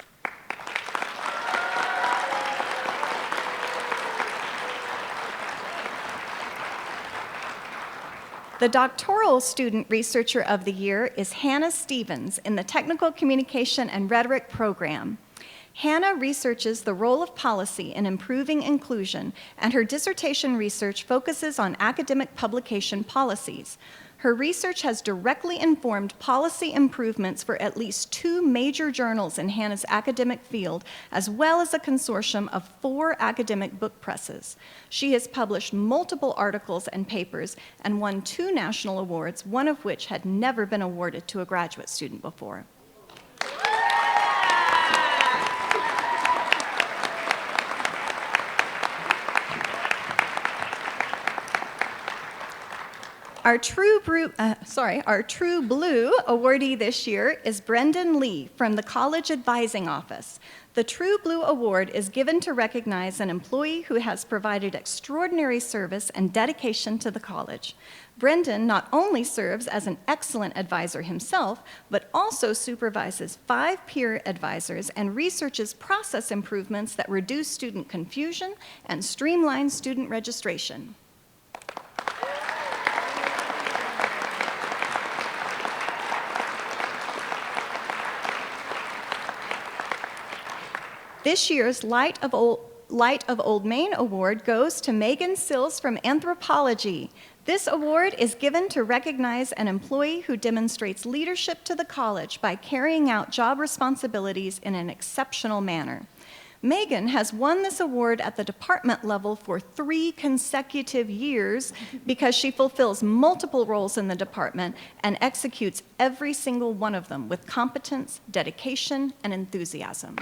The Doctoral Student Researcher of the Year is Hannah Stevens in the Technical Communication and Rhetoric program. Hannah researches the role of policy in improving inclusion, and her dissertation research focuses on academic publication policies. Her research has directly informed policy improvements for at least 2 major journals in Hannah's academic field, as well as a consortium of 4 academic book presses. She has published multiple articles and papers and won 2 national awards, one of which had never been awarded to a graduate student before. Our True Blue awardee this year is Brendan Lee from the College Advising Office. The True Blue Award is given to recognize an employee who has provided extraordinary service and dedication to the college. Brendan not only serves as an excellent advisor himself, but also supervises 5 peer advisors and researches process improvements that reduce student confusion and streamline student registration. This year's Light of Old Main Award goes to Megan Sills from Anthropology. This award is given to recognize an employee who demonstrates leadership to the college by carrying out job responsibilities in an exceptional manner. Megan has won this award at the department level for 3 consecutive years because she fulfills multiple roles in the department and executes every single one of them with competence, dedication, and enthusiasm.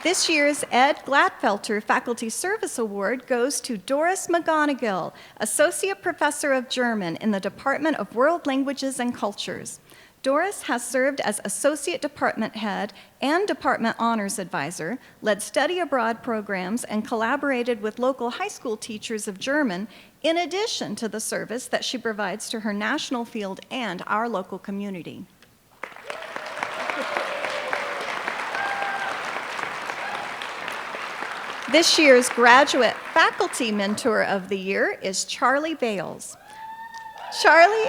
This year's Ed Gladfelter Faculty Service Award goes to Doris McGonigal, Associate Professor of German in the Department of World Languages and Cultures. Doris has served as Associate Department Head and Department Honors Advisor, led study abroad programs, and collaborated with local high school teachers of German, in addition to the service that she provides to her national field and our local community. This year's Graduate Faculty Mentor of the Year is Charlie Bales. Charlie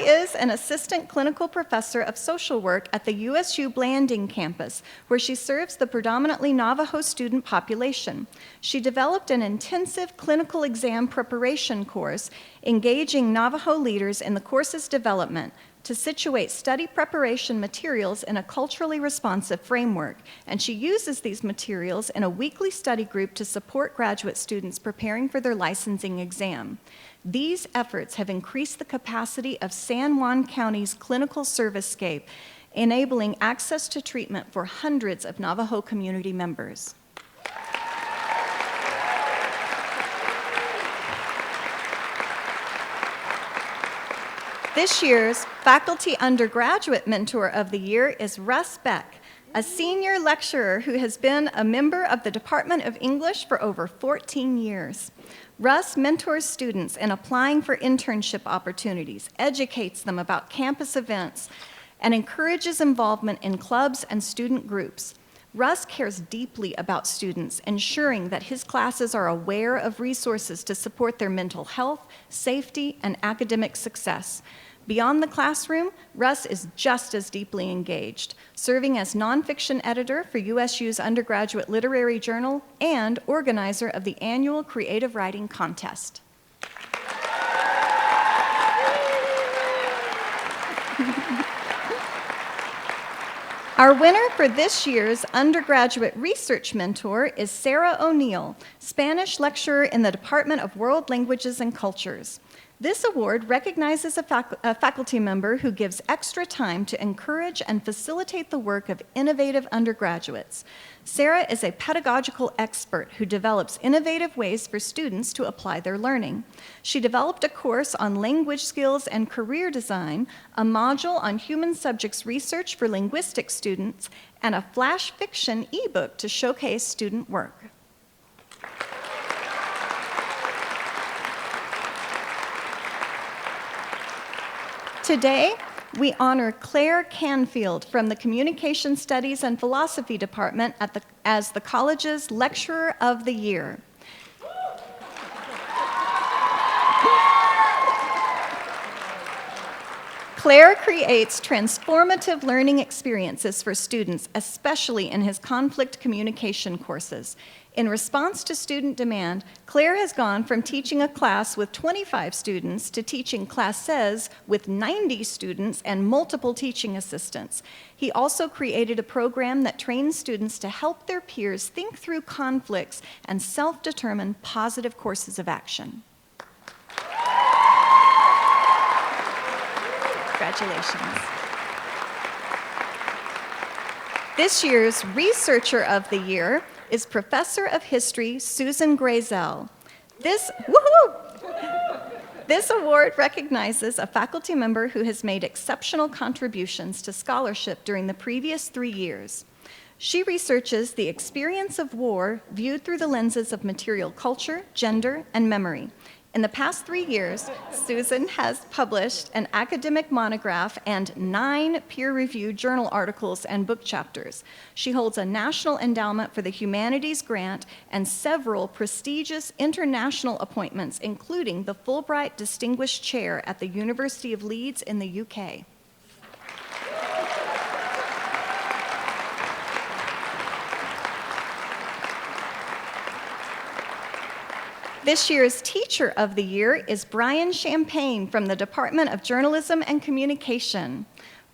is an assistant clinical professor of social work at the USU Blanding campus, where she serves the predominantly Navajo student population. She developed an intensive clinical exam preparation course, engaging Navajo leaders in the course's development to situate study preparation materials in a culturally responsive framework, and she uses these materials in a weekly study group to support graduate students preparing for their licensing exam. These efforts have increased the capacity of San Juan County's clinical servicescape, enabling access to treatment for hundreds of Navajo community members. This year's Faculty Undergraduate Mentor of the Year is Russ Beck, a senior lecturer who has been a member of the Department of English for over 14 years. Russ mentors students in applying for internship opportunities, educates them about campus events, and encourages involvement in clubs and student groups. Russ cares deeply about students, ensuring that his classes are aware of resources to support their mental health, safety, and academic success. Beyond the classroom, Russ is just as deeply engaged, serving as nonfiction editor for USU's undergraduate literary journal and organizer of the annual creative writing contest. Our winner for this year's undergraduate research mentor is Sarah O'Neill, Spanish lecturer in the Department of World Languages and Cultures. This award recognizes a faculty member who gives extra time to encourage and facilitate the work of innovative undergraduates. Sarah is a pedagogical expert who develops innovative ways for students to apply their learning. She developed a course on language skills and career design, a module on human subjects research for linguistic students, and a flash fiction ebook to showcase student work. Today, we honor Claire Canfield from the Communication Studies and Philosophy Department as the college's Lecturer of the Year. Claire creates transformative learning experiences for students, especially in his conflict communication courses. In response to student demand, Claire has gone from teaching a class with 25 students to teaching classes with 90 students and multiple teaching assistants. He also created a program that trains students to help their peers think through conflicts and self-determine positive courses of action. Congratulations. This year's Researcher of the Year is Professor of History Susan Grazel. This award recognizes a faculty member who has made exceptional contributions to scholarship during the previous 3 years. She researches the experience of war viewed through the lenses of material culture, gender, and memory. In the past 3 years, Susan has published an academic monograph and 9 peer-reviewed journal articles and book chapters. She holds a National Endowment for the Humanities grant and several prestigious international appointments, including the Fulbright Distinguished Chair at the University of Leeds in the UK. This year's Teacher of the Year is Brian Champagne from the Department of Journalism and Communication.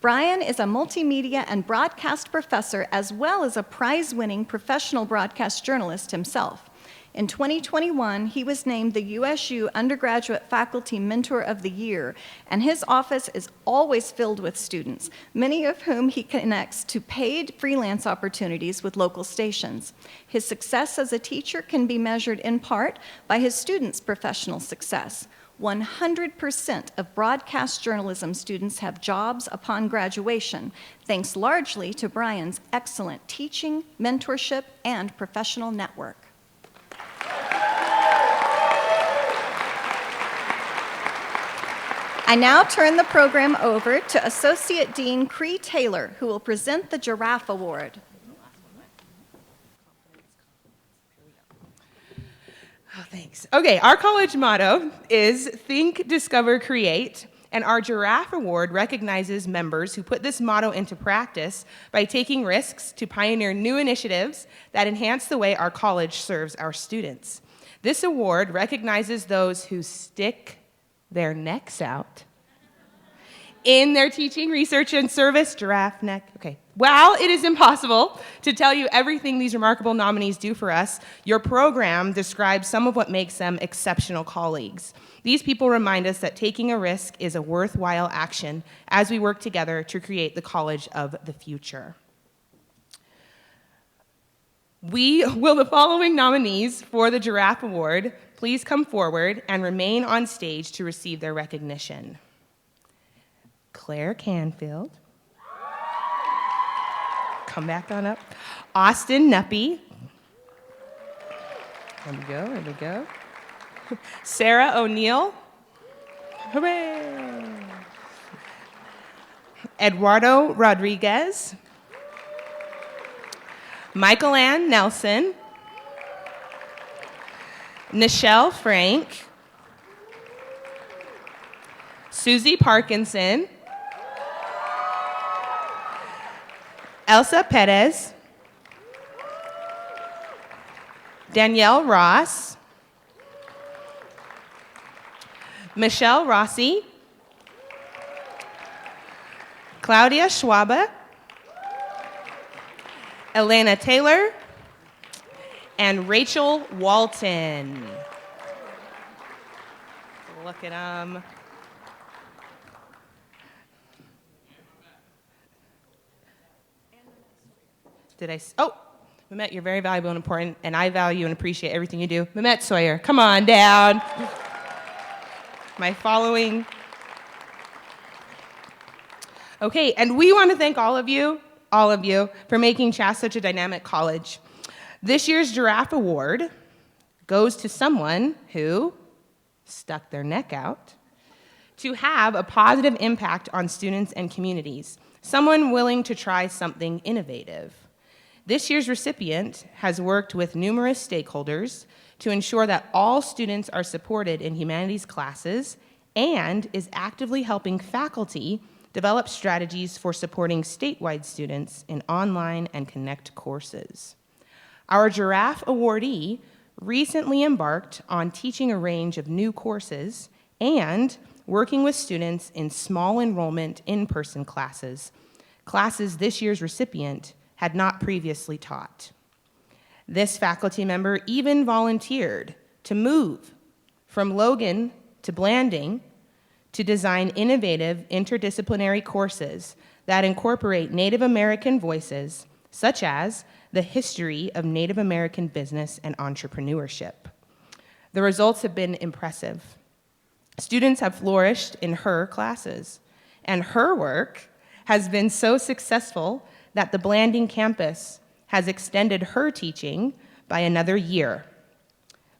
Brian is a multimedia and broadcast professor as well as a prize-winning professional broadcast journalist himself. In 2021, he was named the USU Undergraduate Faculty Mentor of the Year, and his office is always filled with students, many of whom he connects to paid freelance opportunities with local stations. His success as a teacher can be measured in part by his students' professional success. 100% of broadcast journalism students have jobs upon graduation, thanks largely to Brian's excellent teaching, mentorship, and professional network. I now turn the program over to Associate Dean Cree Taylor, who will present the Giraffe Award. Oh, thanks. Okay, our college motto is Think, Discover, Create, and our Giraffe Award recognizes members who put this motto into practice by taking risks to pioneer new initiatives that enhance the way our college serves our students. This award recognizes those who stick their necks out in their teaching, research, and service. Giraffe neck. Okay. While it is impossible to tell you everything these remarkable nominees do for us, your program describes some of what makes them exceptional colleagues. These people remind us that taking a risk is a worthwhile action as we work together to create the college of the future. Will the following nominees for the Giraffe Award please come forward and remain on stage to receive their recognition? Claire Canfield. Come back on up. Austin Nuppy. There we go, there we go. Sarah O'Neill. Hooray! Eduardo Rodriguez. Michael Ann Nelson. Nichelle Frank. Susie Parkinson. Elsa Perez. Danielle Ross. Michelle Rossi. Claudia Schwabe. Elena Taylor. And Rachel Walton. Look at them. Mehmet, you're very valuable and important, and I value and appreciate everything you do. Mehmet Sawyer, come on down. My following. Okay, and we want to thank all of you, for making CHaSS such a dynamic college. This year's Giraffe Award goes to someone who stuck their neck out, to have a positive impact on students and communities, someone willing to try something innovative. This year's recipient has worked with numerous stakeholders to ensure that all students are supported in humanities classes and is actively helping faculty develop strategies for supporting statewide students in online and Connect courses. Our Giraffe awardee recently embarked on teaching a range of new courses and working with students in small enrollment in-person classes this year's recipient had not previously taught. This faculty member even volunteered to move from Logan to Blanding to design innovative interdisciplinary courses that incorporate Native American voices, such as the history of Native American business and entrepreneurship. The results have been impressive. Students have flourished in her classes, and her work has been so successful that the Blanding campus has extended her teaching by another year.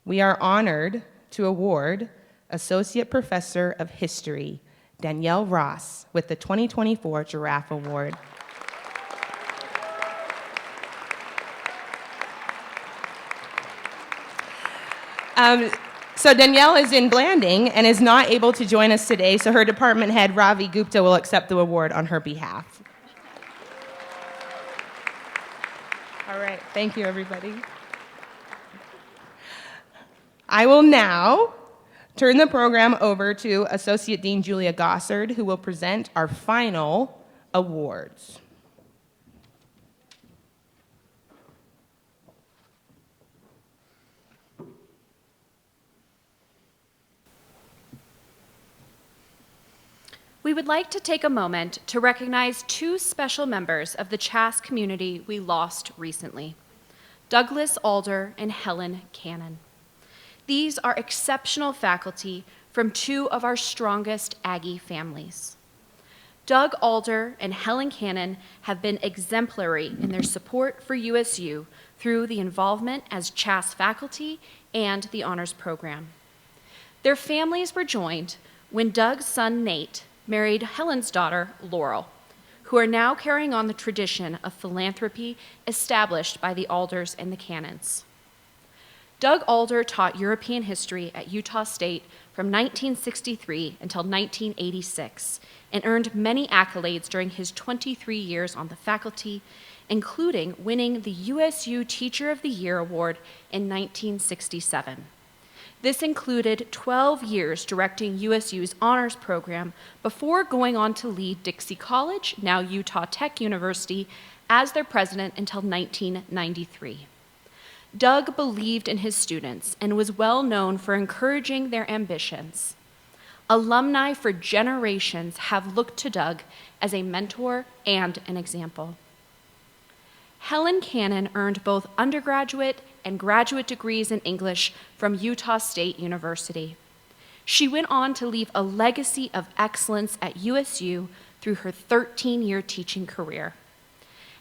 We are honored to award Associate Professor of History, Danielle Ross, with the 2024 Giraffe Award. So Danielle is in Blanding and is not able to join us today, so her department head, Ravi Gupta, will accept the award on her behalf. All right, thank you, everybody. I will now turn the program over to Associate Dean Julia Gossard, who will present our final awards. We would like to take a moment to recognize two special members of the CHaSS community we lost recently, Douglas Alder and Helen Cannon. These are exceptional faculty from two of our strongest Aggie families. Doug Alder and Helen Cannon have been exemplary in their support for USU through the involvement as CHaSS faculty and the honors program. Their families were joined when Doug's son, Nate, married Helen's daughter, Laurel, who are now carrying on the tradition of philanthropy established by the Alders and the Cannons. Doug Alder taught European history at Utah State from 1963 until 1986 and earned many accolades during his 23 years on the faculty, including winning the USU Teacher of the Year Award in 1967. This included 12 years directing USU's honors program before going on to lead Dixie College, now Utah Tech University, as their president until 1993. Doug believed in his students and was well known for encouraging their ambitions. Alumni for generations have looked to Doug as a mentor and an example. Helen Cannon earned both undergraduate and graduate degrees in English from Utah State University. She went on to leave a legacy of excellence at USU through her 13-year teaching career.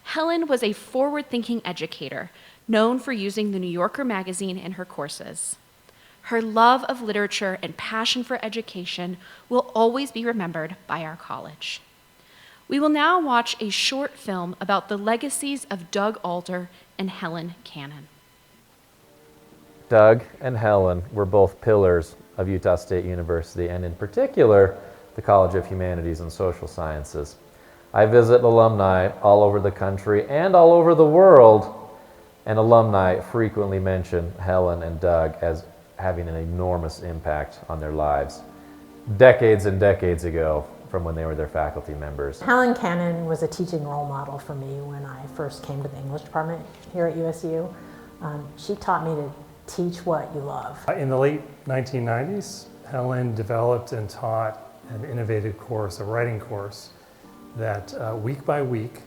Helen was a forward-thinking educator, known for using the New Yorker magazine in her courses. Her love of literature and passion for education will always be remembered by our college. We will now watch a short film about the legacies of Doug Alder and Helen Cannon. Doug and Helen were both pillars of Utah State University, and in particular, the College of Humanities and Social Sciences. I visit alumni all over the country and all over the world, and alumni frequently mention Helen and Doug as having an enormous impact on their lives, decades and decades ago from when they were their faculty members. Helen Cannon was a teaching role model for me when I first came to the English department here at USU. She taught me to teach what you love. In the late 1990s, Helen developed and taught an innovative course, a writing course, that week by week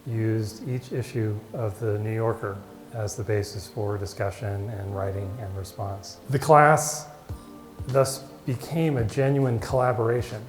used each issue of the New Yorker as the basis for discussion and writing and response. The class thus became a genuine collaboration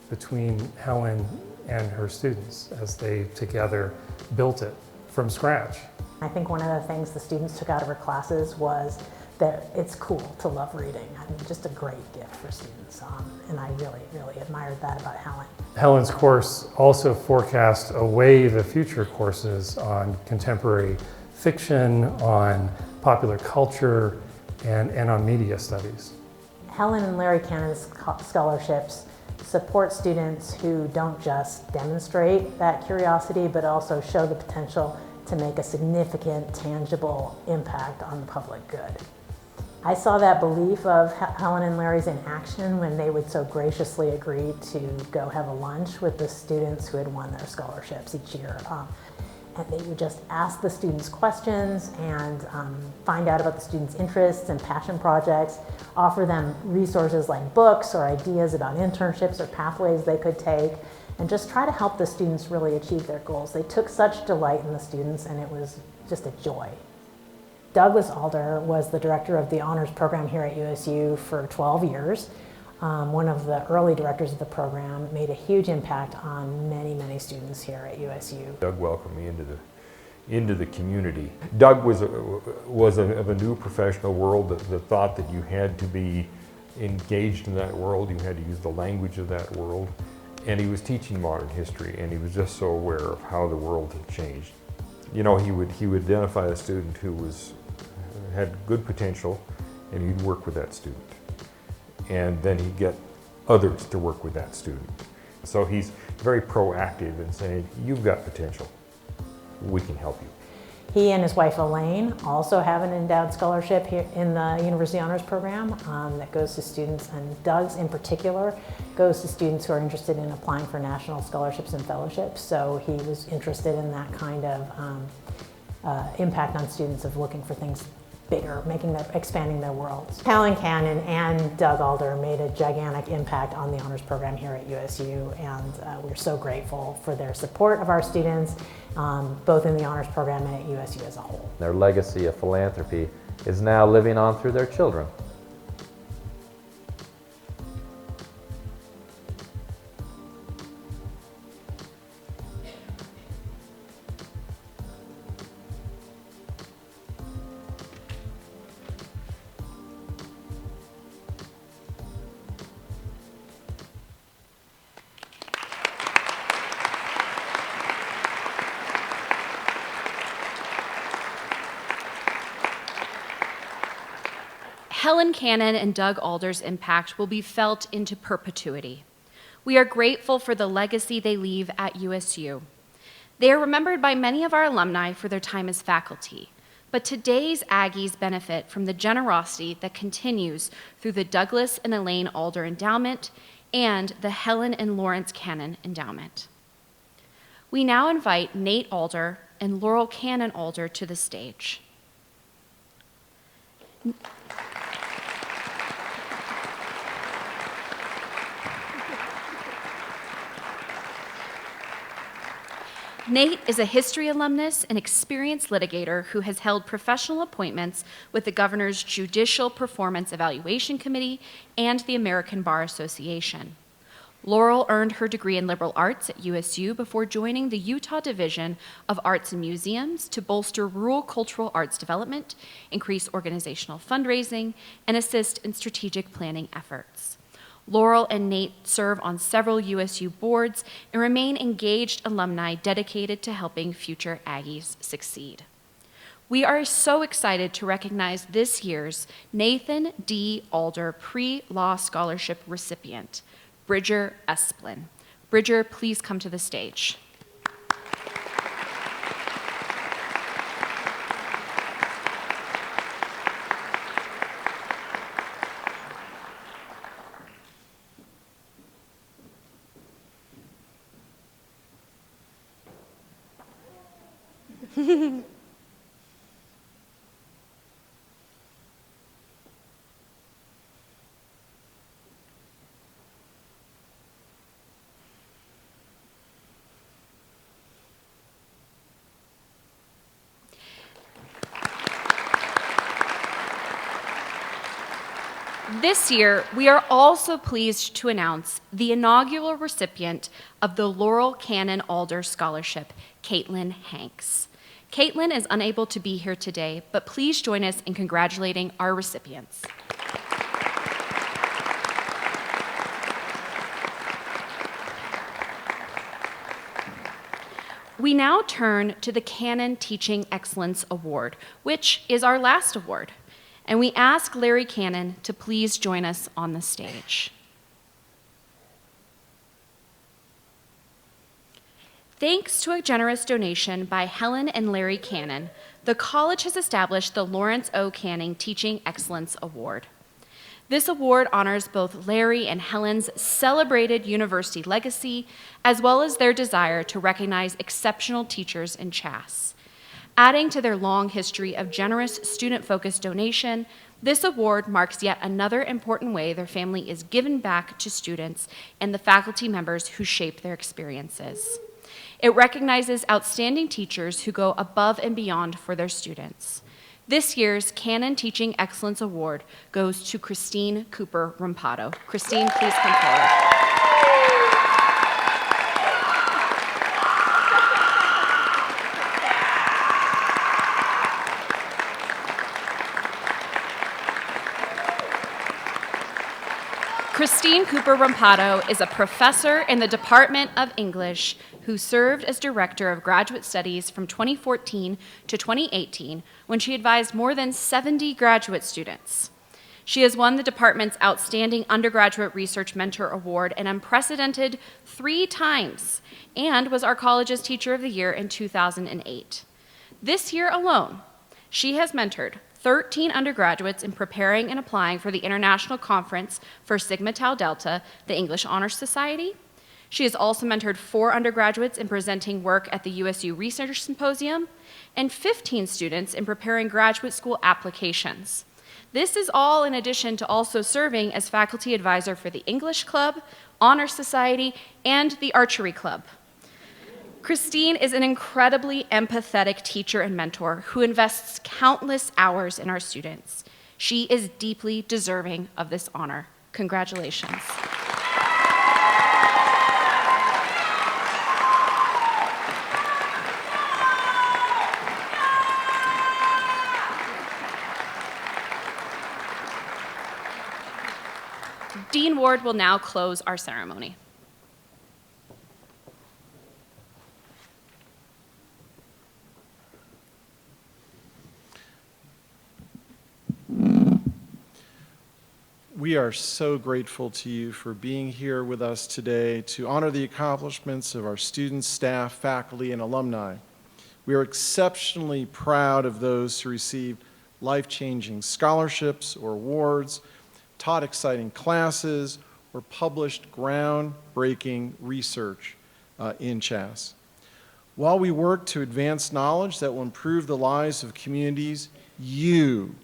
between Helen and her students as they together built it from scratch. I think one of the things the students took out of her classes was that it's cool to love reading. I mean, just a great gift for students, and I really, really admired that about Helen. Helen's course also forecasts a wave of future courses on contemporary fiction, on popular culture, and on media studies. Helen and Larry Cannon's scholarships support students who don't just demonstrate that curiosity, but also show the potential to make a significant, tangible impact on the public good. I saw that belief of Helen and Larry's in action when they would so graciously agree to go have a lunch with the students who had won their scholarships each year. And they would just ask the students questions and find out about the students' interests and passion projects, offer them resources like books or ideas about internships or pathways they could take, and just try to help the students really achieve their goals. They took such delight in the students, and it was just a joy. Douglas Alder was the director of the honors program here at USU for 12 years. One of the early directors of the program, made a huge impact on many, many students here at USU. Doug welcomed me into the community. Doug was of a new professional world that thought that you had to be engaged in that world, you had to use the language of that world, and he was teaching modern history, and he was just so aware of how the world had changed. You know, he would identify a student who had good potential, and he'd work with that student. And then he'd get others to work with that student. So he's very proactive in saying, you've got potential, we can help you. He and his wife Elaine also have an endowed scholarship here in the University Honors Program that goes to students, and Doug's in particular goes to students who are interested in applying for national scholarships and fellowships. So he was interested in that kind of impact on students of looking for things bigger, expanding their worlds. Helen Cannon and Doug Alder made a gigantic impact on the honors program here at USU, and we're so grateful for their support of our students, both in the honors program and at USU as a whole. Their legacy of philanthropy is now living on through their children. Helen Cannon and Doug Alder's impact will be felt into perpetuity. We are grateful for the legacy they leave at USU. They are remembered by many of our alumni for their time as faculty, but today's Aggies benefit from the generosity that continues through the Douglas and Elaine Alder Endowment and the Helen and Lawrence Cannon Endowment. We now invite Nate Alder and Laurel Cannon Alder to the stage. Nate is a history alumnus and experienced litigator who has held professional appointments with the Governor's Judicial Performance Evaluation Committee and the American Bar Association. Laurel earned her degree in liberal arts at USU before joining the Utah Division of Arts and Museums to bolster rural cultural arts development, increase organizational fundraising, and assist in strategic planning efforts. Laurel and Nate serve on several USU boards and remain engaged alumni dedicated to helping future Aggies succeed. We are so excited to recognize this year's Nathan D. Alder Pre-Law Scholarship recipient, Bridger Esplin. Bridger, please come to the stage. This year, we are also pleased to announce the inaugural recipient of the Laurel Cannon Alder Scholarship, Caitlin Hanks. Caitlin is unable to be here today, but please join us in congratulating our recipients. We now turn to the Canon Teaching Excellence Award, which is our last award, and we ask Larry Cannon to please join us on the stage. Thanks to a generous donation by Helen and Larry Cannon, the college has established the Lawrence O. Canning Teaching Excellence Award. This award honors both Larry and Helen's celebrated university legacy, as well as their desire to recognize exceptional teachers in CHaSS. Adding to their long history of generous student-focused donation, this award marks yet another important way their family is given back to students and the faculty members who shape their experiences. It recognizes outstanding teachers who go above and beyond for their students. This year's Canon Teaching Excellence Award goes to Christine Cooper Rampato. Christine, please come forward. Christine Cooper Rampato is a professor in the Department of English who served as Director of Graduate Studies from 2014 to 2018 when she advised more than 70 graduate students. She has won the department's Outstanding Undergraduate Research Mentor Award an unprecedented 3 times and was our college's Teacher of the Year in 2008. This year alone, she has mentored 13 undergraduates in preparing and applying for the International Conference for Sigma Tau Delta, the English Honor Society. She has also mentored 4 undergraduates in presenting work at the USU Research Symposium and 15 students in preparing graduate school applications. This is all in addition to also serving as faculty advisor for the English Club, Honor Society, and the Archery Club. Christine is an incredibly empathetic teacher and mentor who invests countless hours in our students. She is deeply deserving of this honor. Congratulations. Dean Ward will now close our ceremony. We are so grateful to you for being here with us today to honor the accomplishments of our students, staff, faculty, and alumni. We are exceptionally proud of those who received life-changing scholarships or awards, taught exciting classes, or published groundbreaking research in CHaSS. While we work to advance knowledge that will improve the lives of communities, you,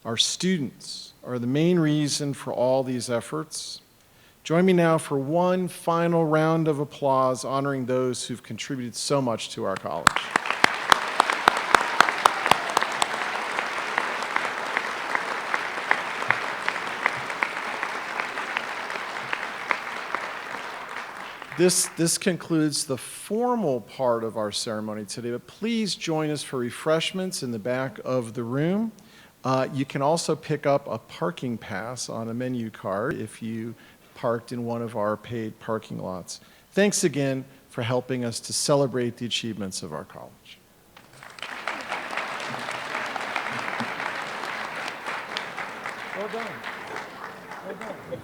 our students, are the main reason for all these efforts. Join me now for one final round of applause honoring those who've contributed so much to our college. This concludes the formal part of our ceremony today, but please join us for refreshments in the back of the room. You can also pick up a parking pass on a menu card if you parked in one of our paid parking lots. Thanks again for helping us to celebrate the achievements of our college. Well done. Well done.